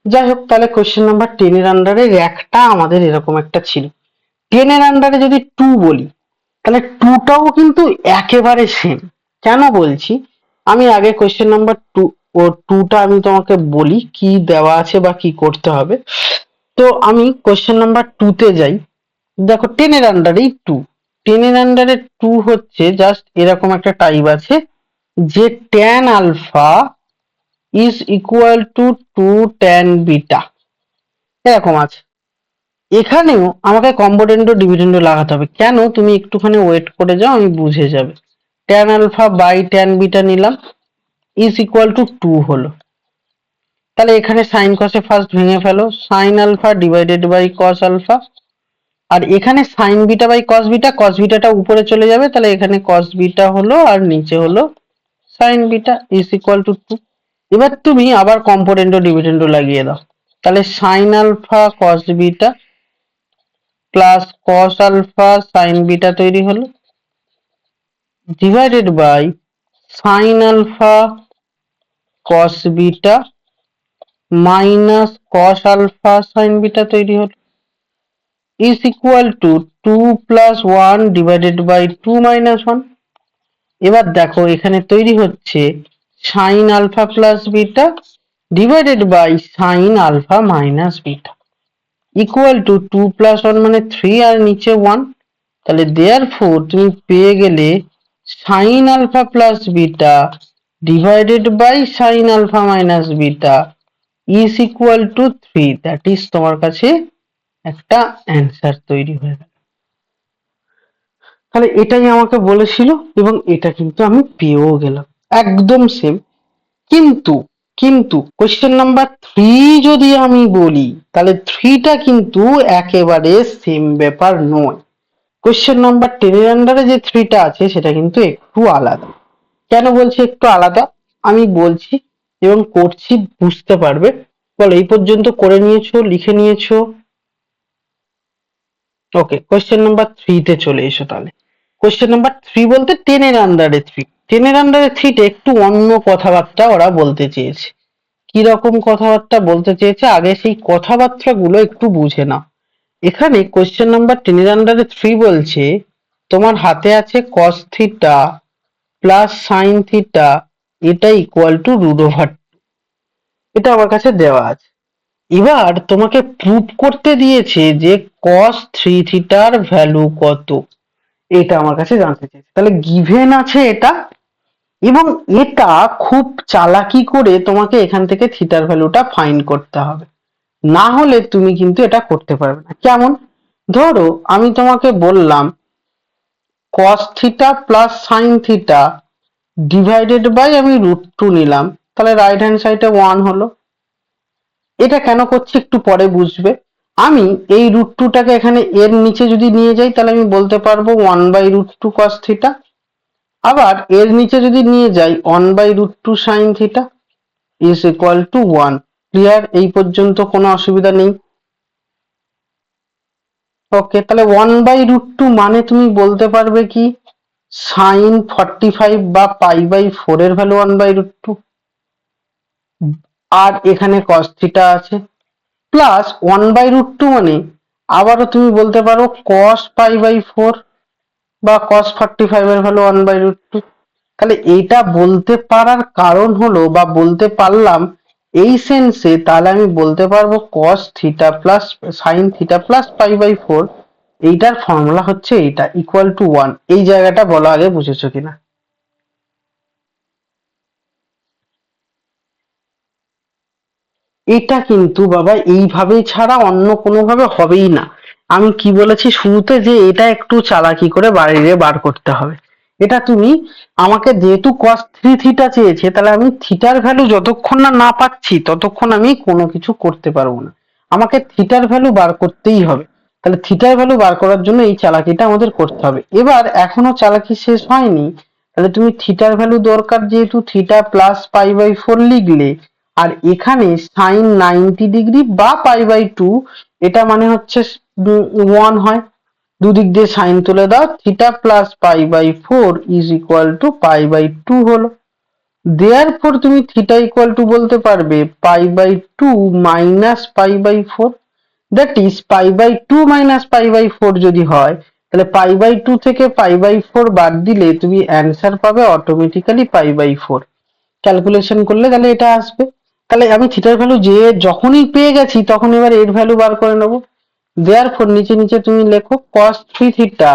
যাই হোক, তাহলে কোয়েশ্চেন নাম্বার 10 এর আন্ডারে একটা আমাদের এরকম একটা ছিল। 10 এর আন্ডারে যদি 2 বলি, তাহলে 2 টাও কিন্তু একেবারে সেম। কেন বলছি, আমি আগে কোয়েশ্চেন নাম্বার 2 টা আমি তোমাকে বলি কি দেওয়া আছে বা কি করতে হবে। তো আমি কোয়েশ্চেন নাম্বার 2 তে যাই। দেখো 10 এর আন্ডারেই 2, 10 এর আন্ডারে 2 হচ্ছে জাস্ট এরকম একটা টাইপ আছে যে tan alpha is equal to 2 tan beta, এরকম আছে। এখানেও আমাকে কম্পোনেন্ট ও ডিভিডেন্ড লাগাতে হবে। কেন, তুমি একটুখানি ওয়েট করে যাও, আমি বুঝে যাবে। tan alpha by tan beta নিলাম, ইজ ইকুয়াল টু 2 হলো। তাহলে এখানে সাইন কসে ফার্স্ট ভেঙে ফেলো, sine alpha divided by cos alpha. আর এখানে sine beta by cos beta, cos বিটাটা উপরে চলে যাবে, তাহলে এখানে কস বিটা হলো আর নিচে হলো sign beta, is equal to 2। এবার তুমি আবার কম্পোনেন্ট ও ডিভিডেন্ড লাগিয়ে দাও, তাহলে sine alpha cos beta plus cos alpha sine beta তৈরি হলো, divided by sine alpha cos beta minus cos alpha sine beta তৈরি হলো, is equal to 2 plus 1 divided by 2 minus 1। এবার দেখো এখানে তৈরি হচ্ছে sine alpha plus beta divided by sine alpha minus beta, equal to 2 plus 1 মানে 3 আর নিচে 1। তাহলে দেয়ারফর তুমি পেয়ে গেলে sine alpha plus beta divided by sine alpha minus beta is equal to 3, that is তোমার কাছে একটা অ্যান্সার তৈরি হয়ে গেল। তাহলে এটাই আমাকে বলেছিল এবং এটা কিন্তু আমি পেয়েও গেলাম, একদম সেম। কিন্তু কিন্তু কোয়েশ্চেন নাম্বার 3 যদি আমি বলি, তাহলে 3টা কিন্তু একেবারে সেম ব্যাপার নয়। কোয়েশ্চেন নাম্বার 10 এর আন্ডারে যে 3টা আছে সেটা কিন্তু একটু আলাদা। কেন বলছি একটু আলাদা, আমি বলছি এবং করছি, বুঝতে পারবে। বলো, এই পর্যন্ত করে নিয়েছো, লিখে নিয়েছো? ওকে, কোয়েশ্চেন নাম্বার 3 তে চলে এসো তাহলে। কোয়েশ্চেন নাম্বার 3 বলতে 10 এর আন্ডারে 3, 10 এর আন্ডারে 3 তে একটু অন্য কথাবার্তা ওরা বলতে চেয়েছে। কি রকম কথাবার্তা বলতে চেয়েছে, আগে সেই কথাবার্তা গুলো একটু বুঝে নাও। এখানে কোয়েশ্চেন নাম্বার 10 এর আন্ডারে 3 বলছে তোমার হাতে আছে cos theta plus sine theta, এটা ইকুয়াল টু রুট ওভার, এটা আমার কাছে দেওয়া আছে। এবার তোমাকে প্রুভ করতে দিয়েছে যে cos 3 থিটার ভ্যালু কত, এটা আমার কাছে জানতে চেয়েছে। তাহলে গিভেন আছে এটা, এবং এটা খুব চালাকি করে তোমাকে এখান থেকে থিটার ভ্যালুটা ফাইন্ড করতে হবে, না হলে তুমি কিন্তু এটা করতে পারবে না। কেমন, ধরো আমি তোমাকে বললাম cos theta plus sine theta divided by আমি √2 নিলাম, তাহলে রাইট হ্যান্ড সাইডে 1 হলো। এটা কেন করছি একটু পরে বুঝবে। আমি এই √2 টাকে এখানে এর নিচে যদি নিয়ে যাই, তাহলে আমি বলতে পারবো 1/√2 cos থিটা। আবার এর নিচে যদি নিয়ে যাই 1/√2 sin theta is equal to 1। Clear, এই পর্যন্ত কোনো অসুবিধা নেই? ওকে, তাহলে 1/√2 মানে তুমি বলতে পারবে কি sin 45 বা π/4 এর ভ্যালু 1/√2, আর এখানে cos থিটা আছে, প্লাস 1/√2 মানে আবারও তুমি বলতে পারো cos π/4 বা cos 45 এর ভ্যালু 1/√2। তাহলে এইটা বলতে পারার কারণ হলো, বা বলতে পারলাম এই সেন্সে, তাহলে আমি বলতে পারবো cos theta plus sine theta plus π/4, এইটার ফর্মুলা হচ্ছে এইটা, ইকুয়াল টু 1। এই জায়গাটা বলা আগে বুঝেছো কিনা? এটা কিন্তু বাবা এইভাবে ছাড়া অন্য কোনোভাবে হবেই না। আমি কি বলেছি শুরুতে, যে এটা একটু চালাকি করে বাইরে বার করতে হবে। এটা তুমি আমাকে যেহেতু cos 3 থিটা চেয়েছে, তাহলে আমি থিটার ভ্যালু যতক্ষণ না না পাচ্ছি ততক্ষণ আমি কোনো কিছু করতে পারবো না। আমাকে থিটার ভ্যালু বার করতেই হবে। তাহলে থিটার ভ্যালু বার করার জন্য এই চালাকিটা আমাদের করতে হবে। এবার এখনো চালাকি শেষ হয়নি। তাহলে তুমি থিটার ভ্যালু দরকার, যেহেতু থিটা প্লাস পাই বাই 4 লিখলে, আর এখানে সাইন 90 ডিগ্রি বা পাই বাই 2, এটা মানে হচ্ছে 1 হয়। দুদিক দিয়ে সাইন তুলে দাও, theta plus pi by 4 is equal to pi by 2 হলো। দেয়ারফর তুমি থিটা ইকুয়াল টু বলতে পারবে pi by 2 minus pi by 4, that is pi by 2 minus pi by 4 যদি হয়, তাহলে পাই বাই 2 থেকে পাই বাই 4 বাদ দিলে তুমি অ্যান্সার পাবে অটোমেটিক্যালি পাই বাই 4। ক্যালকুলেশন করলে তাহলে এটা আসবে। তাহলে আমি থিটার ভ্যালু যে যখনই পেয়ে গেছি তখন এবার এর ভ্যালু বার করে নেবো। দেয়ারফর নিচে নিচে তুমি লেখো cos 3 থিটা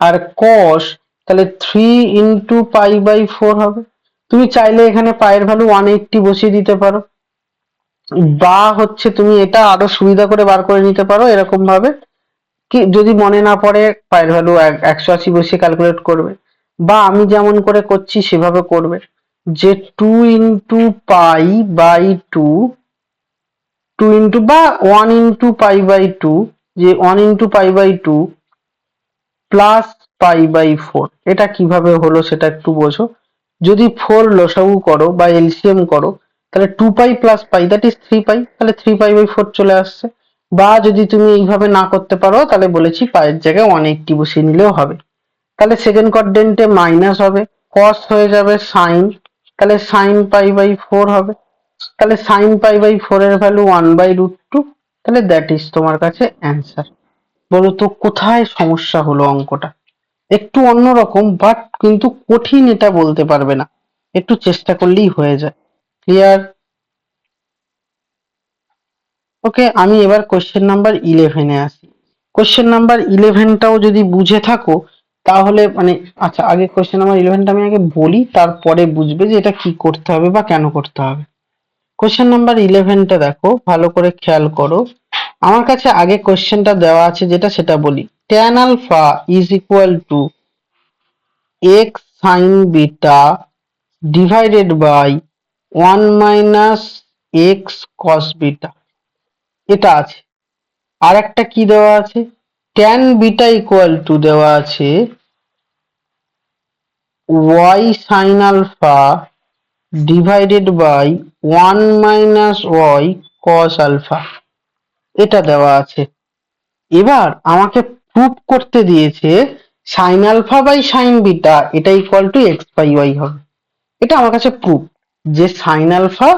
আর cos, তাহলে 3 ইন্টু পাই বাই 4 হবে। তুমি চাইলে এখানে পায়ের ভ্যালু 180 বসিয়ে দিতে পারো, বা হচ্ছে তুমি এটা আরো সুবিধা করে বার করে নিতে পারো এরকম ভাবে, কি যদি মনে না পড়ে পায়ের ভ্যালু 180 বসিয়ে ক্যালকুলেট করবে, বা আমি যেমন করে করছি সেভাবে করবে, যে 2 ইন্টু পাই বাই 2, 2 ইন্টু বা 1 ইন্টু পাই বাই 2, যে 1 into pi by 2 plus pi by 4। এটা কিভাবে হলো সেটা একটু বোঝো। যদি 4 লসাগু করো বা এলসিএম করো, তাহলে 2 পাই প্লাস পাই দ্যাট ইজ 3 পাই, তাহলে 3 পাই বাই 4 চলে আসছে। বা যদি তুমি এইভাবে না করতে পারো, তাহলে বলেছি পায়ের জায়গায় 180 বসিয়ে নিলেও হবে। তাহলে সেকেন্ড কোয়াড্রেন্টে মাইনাস হবে, cos হয়ে যাবে সাইন, তাহলে সাইন পাই বাই 4 হবে। তাহলে সাইন পাই বাই 4 এর ভ্যালু 1 বাই রুট 2, তাহলে দ্যাট ইজ তোমার কাছে অ্যান্সার। বলো তো কোথায় সমস্যা হলো অঙ্কটা? একটু অন্যরকম, বাট কিন্তু কঠিন এটা বলতে পারবে না, একটু চেষ্টা করলেই হয়ে যায়। ক্লিয়ার? ওকে, আমি এবার কোশ্চেন নাম্বার 11-এ আসি। কোশ্চেন নাম্বার 11টাও যদি বুঝে থাকো তাহলে মানে, আচ্ছা আগে কোশ্চেন নাম্বার 11টা আমি আগে বলি, তারপরে বুঝবে যে এটা কি করতে হবে বা কেন করতে হবে। কোশ্চেন নাম্বার 11টা দেখো, ভালো করে খেয়াল করো। আমার কাছে আগে কোশ্চেনটা দেওয়া আছে যেটা, সেটা বলি। tan alpha is equal to x sin beta divided by 1 minus x cos beta, এটা আছে। আর একটা কি দেওয়া আছে, tan বিটা ইকুয়াল টু দেওয়া আছে y sin alpha divided by 1 minus y cos alpha, এটা দেওয়া আছে। এবার আমাকে প্রুফ করতে দিয়েছে sine alpha by sine beta এটা equal to x by y হবে। এটা আমার কাছে প্রুফ যে sine alpha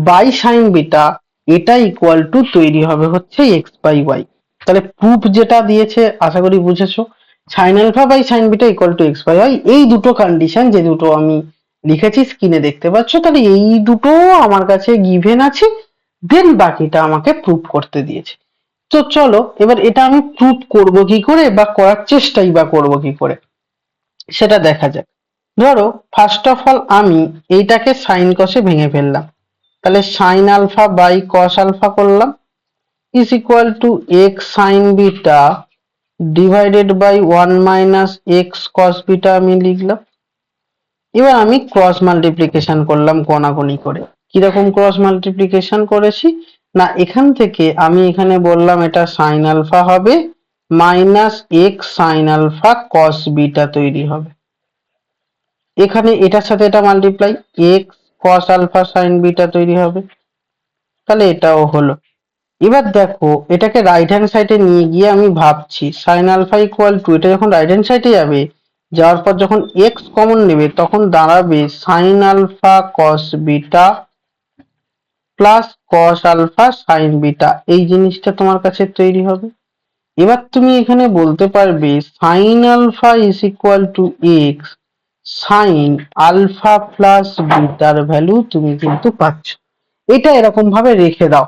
by sine beta এটা ইকুয়াল টু তৈরি হবে হচ্ছে এক্স বাই ওয়াই। তাহলে প্রুফ যেটা দিয়েছে আশা করি বুঝেছো, sine alpha by sine beta equal to x by y. এই দুটো কন্ডিশন যে দুটো আমি লিখেছি স্ক্রিনে দেখতে পাচ্ছ, তাহলে এই দুটো আমার কাছে গিভেন আছে, দেন বাকিটা আমাকে প্রুফ করতে দিয়েছে। তো চলো এবার এটা আমি প্রুফ করব কি করে বা করার চেষ্টাই বা করব কি করে সেটা দেখা যাক। ধরো ফার্স্ট অফ অল আমি এইটাকে সাইন কসে ভেঙে ফেললাম, তাহলে sine alpha by cos alpha করলাম is equal to x sine beta divided by 1 minus x cos beta আমি লিখলাম। এবার আমি ক্রস মাল্টিপ্লিকেশন করলাম কোনাকুনি করে। কিরকম ক্রস মাল্টিপ্লিকেশন করেছি না, এখান থেকে আমি এখানে বললাম এটা সাইন আলফা হবে minus x sine alpha cos beta তৈরি হবে। এখানে এটার সাথে এটা multiply, x cos alpha sine beta তৈরি হবে। তাহলে এটাও হলো। এবার দেখো এটাকে রাইট হ্যান্ড সাইডে নিয়ে গিয়ে আমি ভাবছি সাইন আলফা ইকুয়াল টু, এটা যখন রাইট হ্যান্ড সাইডে যাবে, যাওয়ার পর যখন এক্স কমন নেবে তখন দাঁড়াবে sine alpha cos beta plus cos alpha sine beta, এই জিনিসটা তোমার কাছে তৈরি হবে। এবার তুমি এখানে বলতে পারবে sine alpha is equal to x sine alpha plus বিটার ভ্যালু তুমি কিন্তু পাচ্ছ। এটা এরকম ভাবে রেখে দাও,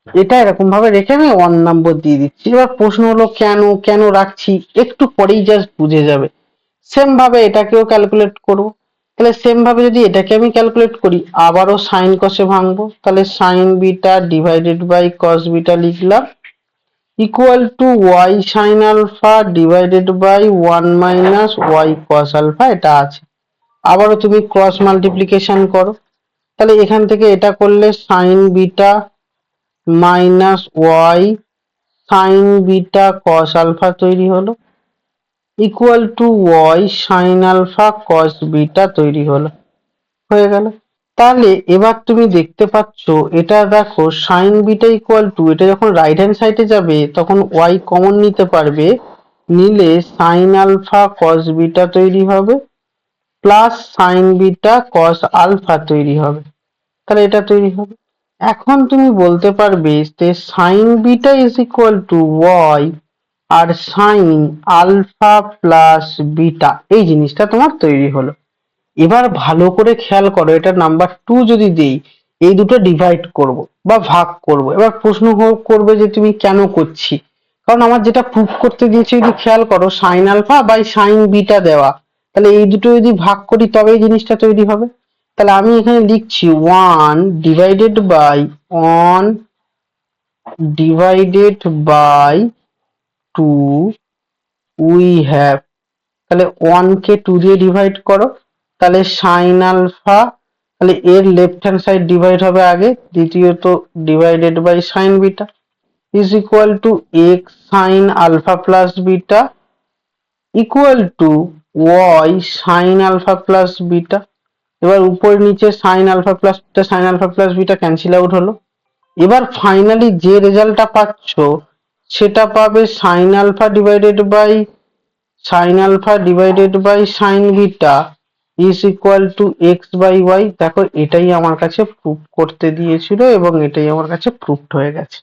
এটা এরকম ভাবে রেখে আমি 1 নম্বর দিয়ে দিচ্ছি। এবার প্রশ্ন হলো কেন কেন রাখছি, একটু পরেই জাস্ট বুঝে যাবে। সেম ভাবে এটাকেও ক্যালকুলেট করব। তাহলে সেম ভাবে যদি এটাকে আমি ক্যালকুলেট করি, আবারও সাইন কসে ভাঙবো, তাহলে sine beta divided by cos beta লিখলাম equal to y sine alpha divided by 1 - y cos alpha, এটা আছে। আবারও তুমি ক্রস মাল্টিপ্লিকেশন করো, তাহলে এখান থেকে এটা করলে sine beta minus y sine beta cos alpha তৈরি হলো, equal to y sine alpha cos beta তৈরি হলো, হয়ে গেল। তাহলে এবার তুমি দেখতে পাচ্ছ, এটা দেখো সাইন বিটা ইকুয়াল টু, এটা যখন রাইট হ্যান্ড সাইডে যাবে তখন ওয়াই কমন নিতে পারবে, নিলে সাইন আলফা কস বিটা তৈরি হবে plus sine beta cos alpha তৈরি হবে, তাহলে এটা তৈরি হবে। এখন তুমি বলতে পারবে যে sine beta is equal to y আর সাইন আলফা প্লাস বিটা, এই জিনিসটা তোমার তৈরি হলো। এবার ভালো করে খেয়াল করো, এটা নাম্বার 2 যদি দেই, এই দুটো ডিভাইড করব বা ভাগ করব। এবার প্রশ্ন করবে যে তুমি কেন করছি, কারণ আমার যেটা প্রুফ করতে দিয়েছে যদি খেয়াল করো, sine alpha by sine beta দেওয়া, তাহলে এই দুটো যদি ভাগ করি তবে এই জিনিসটা তৈরি হবে। তাহলে আমি এখানে লিখছি 1 divided by 1 divided by 2 we have, তাহলে 1 কে 2 দিয়ে ডিভাইড করো, তাহলে সাইন আলফা, তাহলে এর লেফট হ্যান্ড সাইড ডিভাইড হবে আগে, দ্বিতীয়ত divided by sine beta is equal to x sine alpha plus beta equal to y sine alpha plus beta. এবার উপর নিচে sine alpha plus beta cancel out হলো। এবার ফাইনালি যে রেজাল্টটা পাচ্ছ সেটা পাবে sine alpha divided by sine beta is equal to x by y. দেখো এটাই আমার কাছে প্রুফ করতে দিয়েছিল এবং এটাই আমার কাছে প্রুফড হয়ে গেছে।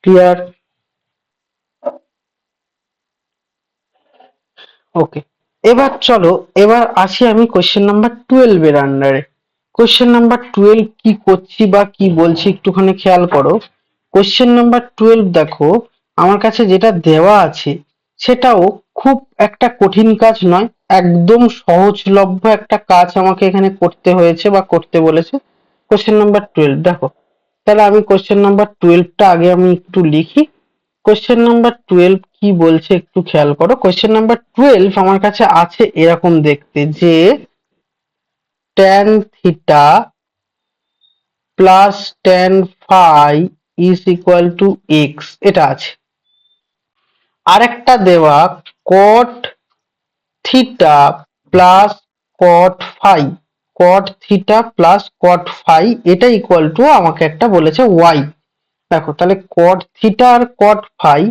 ক্লিয়ার? ওকে, এবার চলো, এবার আসি আমি কোশ্চেন নাম্বার 12 এর আন্ডারে। কোশ্চেন নাম্বার 12 কি করছি বা কি বলছি একটুখানি খেয়াল করো। কোশ্চেন নাম্বার 12 দেখো, আমার কাছে যেটা দেওয়া আছে সেটাও খুব একটা কঠিন কাজ নয়, একদম সহজলভ্য একটা কাজ আমাকে এখানে করতে হয়েছে বা করতে বলেছে। কোশ্চেন নাম্বার 12 দেখো, তাহলে আমি কোশ্চেন নাম্বার 12টা আগে আমি একটু লিখি। কোশ্চেন নাম্বার 12 কি বলছে একটু খেয়াল করো। কোশ্চেন নাম্বার 12 আমার কাছে আছে এরকম দেখতে, যে tan theta plus tan phi is equal to x, এটা আছে। আরেকটা দেওয়া cot theta plus cot phi, cot theta plus cot phi, এটা ইকুয়াল টু আমাকে একটা বলেছে ওয়াই। দেখো তাহলে cot থিটা আর cot phi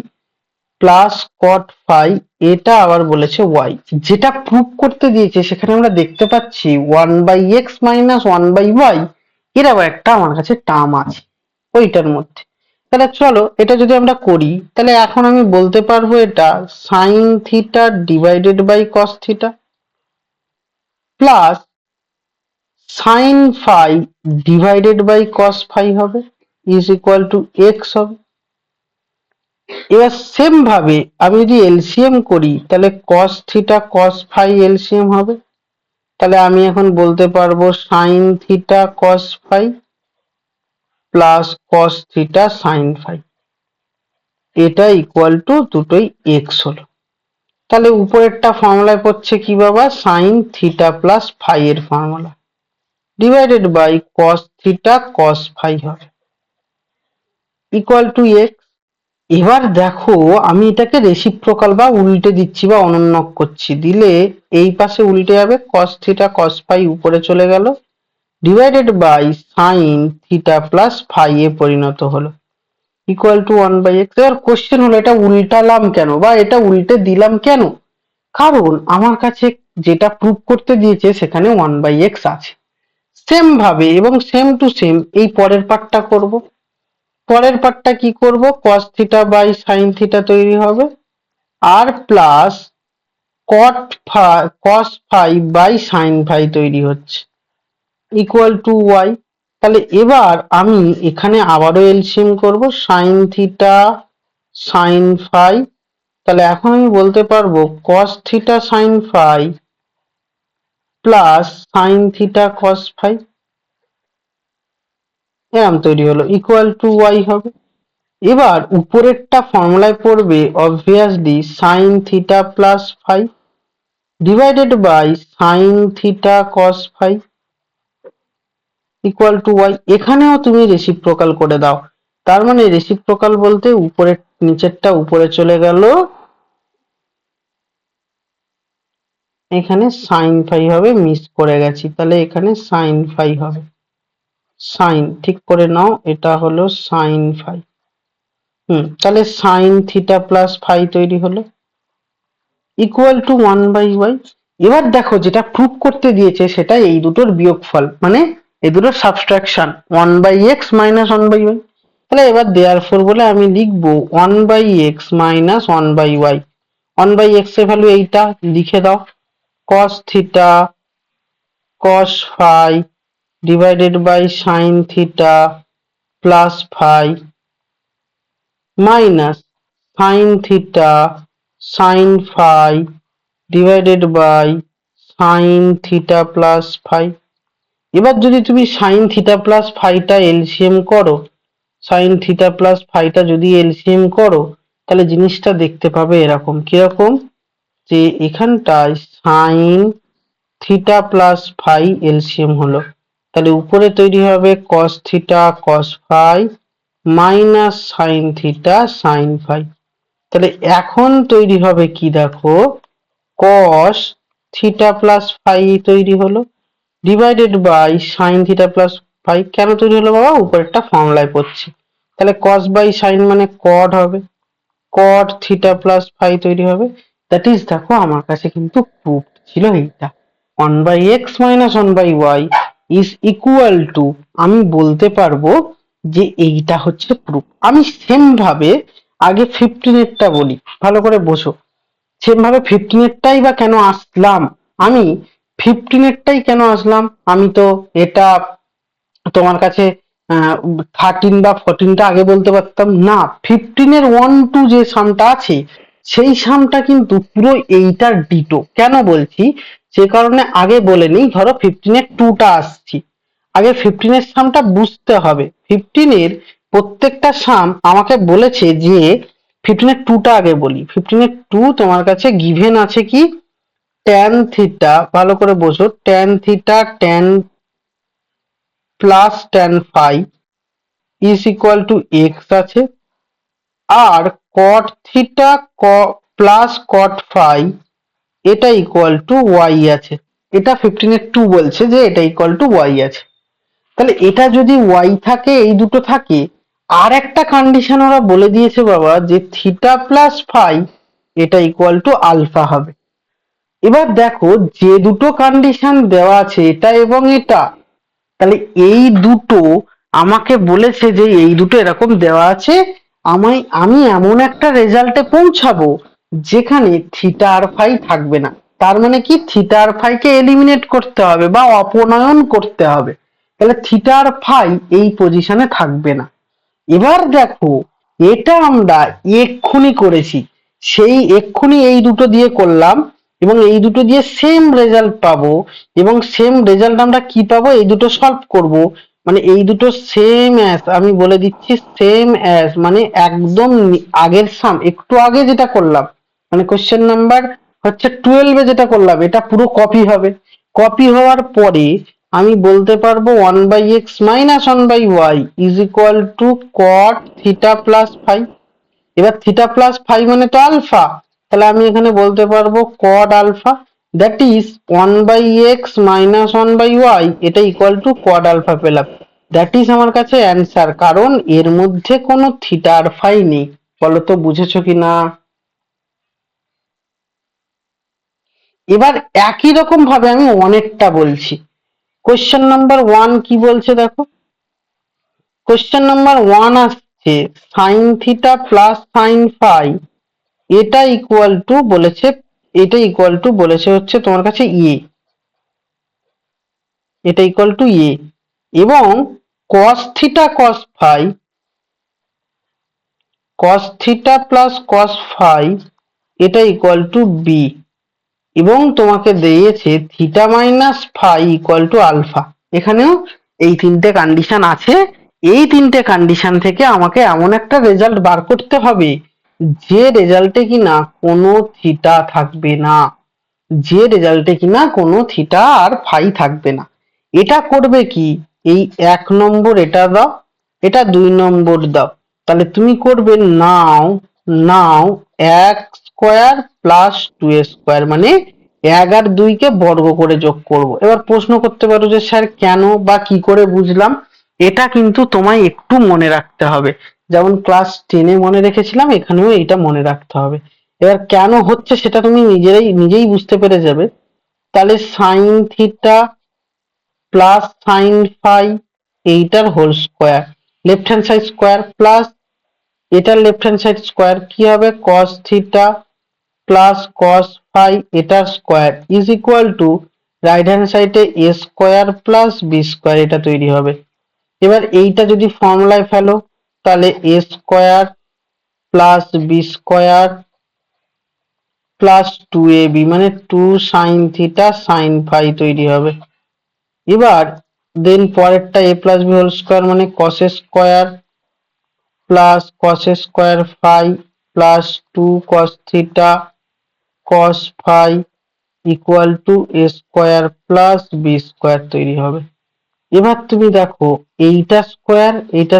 plus cot phi, এটা আবার বলেছে ওয়াই। যেটা প্রুভ করতে দিয়েছে সেখানে আমরা দেখতে পাচ্ছি 1/x মাইনাস 1/y, এর আবার একটা আমার কাছে টার্ম আছে ওইটার মধ্যে। তাহলে চলো এটা যদি আমরা করি, তাহলে এখন আমি বলতে পারবো এটা sine theta divided by cos theta plus sine phi divided by cos phi হবে, ইজ ইকুয়াল টু এক্স হবে। এবার সেম ভাবে আমি যদি এলসিএম করি, তাহলে cos theta cos phi LCM হবে, তাহলে আমি এখন বলতে পারবো sine theta cos phi plus cos theta sine phi, এটা ইকুয়াল টু দুটোই এক্স হলো। তাহলে উপরেরটা ফর্মুলায় পড়ছে কি বাবা, সাইন থিটা প্লাস ফাই এর formula divided by cos theta cos phi হবে ইকুয়াল টু এক্স। এবার দেখো আমি এটাকে রেসিপ্রোকাল বা উল্টে দিচ্ছি বা অনুন্নক করছি, দিলে এই পাশে উল্টে যাবে, cos থিটা cos ফাই উপরে চলে গেল, divided by sine theta plus phi এ পরিণত হলো ইকুয়াল টু 1/x। এবার কোশ্চেন হলো এটা উল্টালাম কেন বা এটা উল্টে দিলাম কেন, কারণ আমার কাছে যেটা প্রুভ করতে দিয়েছে সেখানে 1/x আছে। সেম ভাবে এবং সেম টু সেম এই পরের পার্টটা করব। পরের পার্টটা কি করব, cos theta by sine theta তৈরি হবে আর plus cos phi by sine phi তৈরি হচ্ছে ইকুয়াল টু ওয়াই। তাহলে এবার আমি এখানে আবারও এলসিএম করব, সাইন থিটা সাইন ফাই, তাহলে এখন আমি বলতে পারবো cos theta sine phi plus sine theta cos phi, এরম তৈরি হলো ইকুয়াল টু ওয়াই হবে। এবার উপরেরটা ফর্মুলায় পড়বে obviously sine theta plus phi divided by sine theta cos phi equal to y. এখানেও তুমি রেসিপ্রোকাল করে দাও, তার মানে রেসিপ্রোকাল বলতে উপরের নিচেরটা উপরে চলে গেল, এখানে সাইন ফাই হবে, মিস করে গেছি, তাহলে এখানে সাইন ফাই হবে। সাইন ঠিক করে নাও, এটা হলো সাইন ফাই। তাহলে সাইন থিটা প্লাস ফাই তৈরি হলো ইকুয়াল টু 1/y। এবার দেখো যেটা প্রুফ করতে দিয়েছে সেটা এই দুটোর বিয়োগফল, মানে এই দুটোর সাবট্রাকশন 1/x মাইনাস 1/y। তাহলে এবার দেয়ারফর বলে আমি লিখবো 1/x মাইনাস 1/y। 1/x এর ভ্যালু এইটা লিখে দাও, cos theta cos phi divided by sine theta plus phi minus sine theta sine phi divided by sine theta plus phi. এবার যদি তুমি সাইন থিটা প্লাস ফাইটা এলসিএম করো, সাইন থিটা প্লাস ফাইটা যদি এলসিএম করো, তাহলে জিনিসটা দেখতে পাবে এরকম। কিরকম? যে এখানটায় sine theta plus phi LCM হলো, তাহলে উপরে তৈরি হবে cos theta cos phi minus sine theta sine phi. তাহলে এখন তৈরি হবে কি দেখো, cos থিটা প্লাস ফাই তৈরি হলো divided by sine theta plus phi. কেন তৈরি হলো বাবা? উপরেরটা ফর্মুলায় পড়ছে। তাহলে cos বাই সাইন মানে cot হবে, cot থিটা প্লাস ফাই তৈরি হবে। দ্যাট ইজ, দেখো আমার কাছে কিন্তু প্রুফ ছিল এইটা, 1/x minus 1/y is equal to, আমি বলতে পারবো যে এইটা হচ্ছে প্রুফ। আমি সেম ভাবে আগে 15 এরটা বলি, ভালো করে বোঝো। সেম ভাবে 15 এরটাই বা কেন আসলাম, আমি 15 এরটাই কেন আসলাম, আমি তো এটা তোমার কাছে 13 বা 14টা আগে বলতে পারতাম না। 15 এর 1 2 যে সামটা আছে সেই সামটা কিন্তু পুরো এইটার ডিটো। কেন বলছি সে কারণে আগে বলে নিই, ধরো 15 এর 2টা আসছি, আগে 15 এর সামটা বুঝতে হবে। 15 এর প্রত্যেকটা সাম আমাকে বলেছে যে 15 এর 2টা আগে বলি। 15 এর 2 তোমার কাছে গিভেন আছে কি, ট্যান থিটা, ভালো করে বোঝো, tan theta tan plus tan phi is equal to x আছে, আর cot theta plus cot phi এটা ইকুয়াল টু ওয়াই আছে। এটা 15 এর 2 বলছে যে এটা ইকুয়াল টু ওয়াই আছে। তাহলে এটা যদি ওয়াই থাকে, এই দুটো থাকে, আর একটা কন্ডিশন ওরা বলে দিয়েছে বাবা যে থিটা প্লাস ফাই এটা ইকুয়াল টু আলফা হবে। এবার দেখো যে দুটো কন্ডিশন দেওয়া আছে এটা এবং এটা, তাহলে এই দুটো আমাকে বলেছে যে এই দুটো এরকম দেওয়া আছে, আমি এমন একটা রেজাল্টে পৌঁছাবো যেখানে থিটা আর ফাই থাকবে না। তার মানে কি, থিটা আর ফাইকে এলিমিনেট করতে হবে বা অপনয়ন করতে হবে, তাহলে থিটা আর ফাই এই পজিশনে থাকবে না। এবার দেখো এটা আমরা এক্ষুনি করেছি, সেই এক্ষুনি এই দুটো দিয়ে করলাম এবং এই দুটো দিয়ে সেম রেজাল্ট পাবো। এবং সেম রেজাল্ট আমরা কি পাবো, এই দুটো সলভ করব, মানে এই দুটো সেম অ্যাজ, আমি বলে দিচ্ছি সেম অ্যাজ মানে একদম আগের সাম, একটু আগে যেটা করলাম, মানে কোশ্চেন নাম্বার হচ্ছে 12-এ যেটা করলাম এটা পুরো কপি হবে। কপি হওয়ার পরে আমি বলতে পারবো 1/x minus 1/y is equal to cot theta plus phi. এবার থিটা প্লাস ফাই মানে তো আলফা, তাহলে আমি এখানে বলতে পারবো cot alpha, that is 1/x minus 1/y এটা ইকুয়াল টু কট আলফা পেলাম। দ্যাট ইজ আমার কাছে অ্যান্সার, কারণ এর মধ্যে কোনো থিটা আর ফাই নেই। বলো তো বুঝেছো কিনা? এবার একই রকম ভাবে আমি অনেকটা বলছি। কোশ্চেন নাম্বার 1 কি বলছে দেখো, কোশ্চেন নাম্বার 1 আসছে sine theta plus sine phi এটা ইকুয়াল টু বলেছে, এটা ইকুয়াল টু বলেছে হচ্ছে তোমার কাছে এটা ইকুয়াল টু এবং cos theta cos phi, cos theta plus cos phi এটা ইকুয়াল টু বি, এবং তোমাকে দিয়েছে theta minus phi equal to alpha. এখানেও এই তিনটে কন্ডিশন আছে, এই তিনটে কন্ডিশন থেকে আমাকে এমন একটা রেজাল্ট বার করতে হবে যে রেজাল্টে কিনা কোনো থিটা থাকবে না, যে রেজাল্টে কিনা কোনো থিটা আর ফাই থাকবে না। এটা করবে কি, এই 1 নম্বর এটা দাও, এটা 2 নম্বর দাও, তাহলে তুমি করবে নাও নাও এক স্কোয়ার প্লাস 2 স্কোয়ার, মানে 1 আর 2 কে বর্গ করে যোগ করব। এবার প্রশ্ন করতে পারো যে স্যার কেন বা কি করে বুঝলাম, এটা কিন্তু তোমায় একটু মনে রাখতে হবে, যেমন ক্লাস 10-এ মনে রেখেছিলাম এখানেও এটা মনে রাখতে হবে। এবার কেন হচ্ছে সেটা তুমি নিজেই বুঝতে পেরে যাবে। তাহলে sine theta plus sine phi এইটার whole square, left hand side square, plus এটার লেফট হ্যান্ড সাইড স্কোয়ার কি হবে, cos theta plus cos phi এটার square is equal to right hand সাইডে A square plus B square, এটা তৈরি হবে। এবার এইটা যদি ফর্মুলায় ফেলো তাহলে A square plus B square plus 2ab মানে 2 সাইন থিটা সাইন ফাই তৈরি হবে। এবার দেন পরেরটা a plus B whole square মানে cos square plus cos square phi plus 2 cos theta cos phi equal to A square plus B square তৈরি হবে। এবার তুমি দেখো এইটা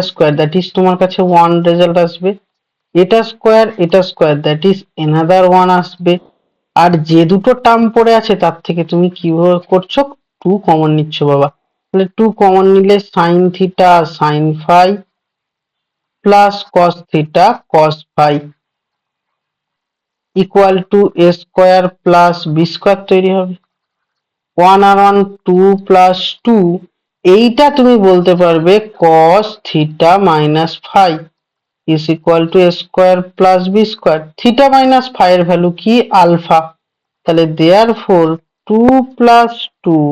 স্কোয়ার দ্যাট ইজ তোমার কাছে 1 রেজাল্ট আসবে, এটা স্কোয়ার দ্যাট ইজ এনাদার 1 আসবে। আর যে দুটো টার্ম পড়ে আছে তার থেকে তুমি কিভাবে করছো, 2 কমন নিচ্ছ বাবা, তাহলে 2 কমন নিলে sine theta sine phi plus cos theta cos phi equal to A square plus B square তৈরি হবে। 1 আর 1 2 প্লাস 2, এইটা তুমি বলতে পারবে cos theta minus phi is equal to a square plus b square, theta minus phi এর value কি, alpha, তাহলে therefore 2 plus 2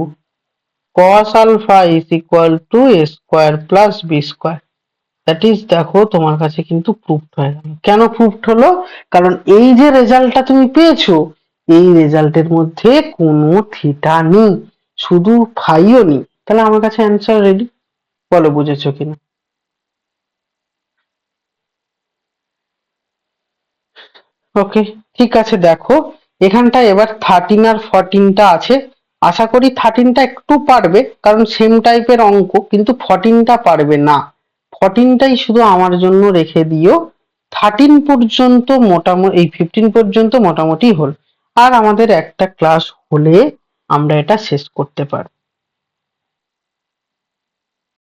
cos alpha is equal to a square plus b square, that is দেখো তোমার কাছে কিন্তু proofed হয়ে গেল। কেন প্রুফড হলো, কারণ এই যে রেজাল্টটা তুমি পেয়েছো এই রেজাল্টের মধ্যে কোনো থিটা নেই, শুধু ফাইও নেই, তাহলে আমার কাছে অ্যান্সার রেডি। বলো বুঝেছো কিনা। ওকে, ঠিক আছে, দেখো এখানটায় এবার 13 আর 14টা আছে। আশা করি 13টা একটু পারবে কারণ সেম টাইপের অঙ্ক, কিন্তু 14টা পারবে না। 14টাই শুধু আমার জন্য রেখে দিও। 13 পর্যন্ত মোটামুটি, এই 15 পর্যন্ত মোটামুটি হল। আর আমাদের একটা ক্লাস হলে আমরা এটা শেষ করতে পারবো।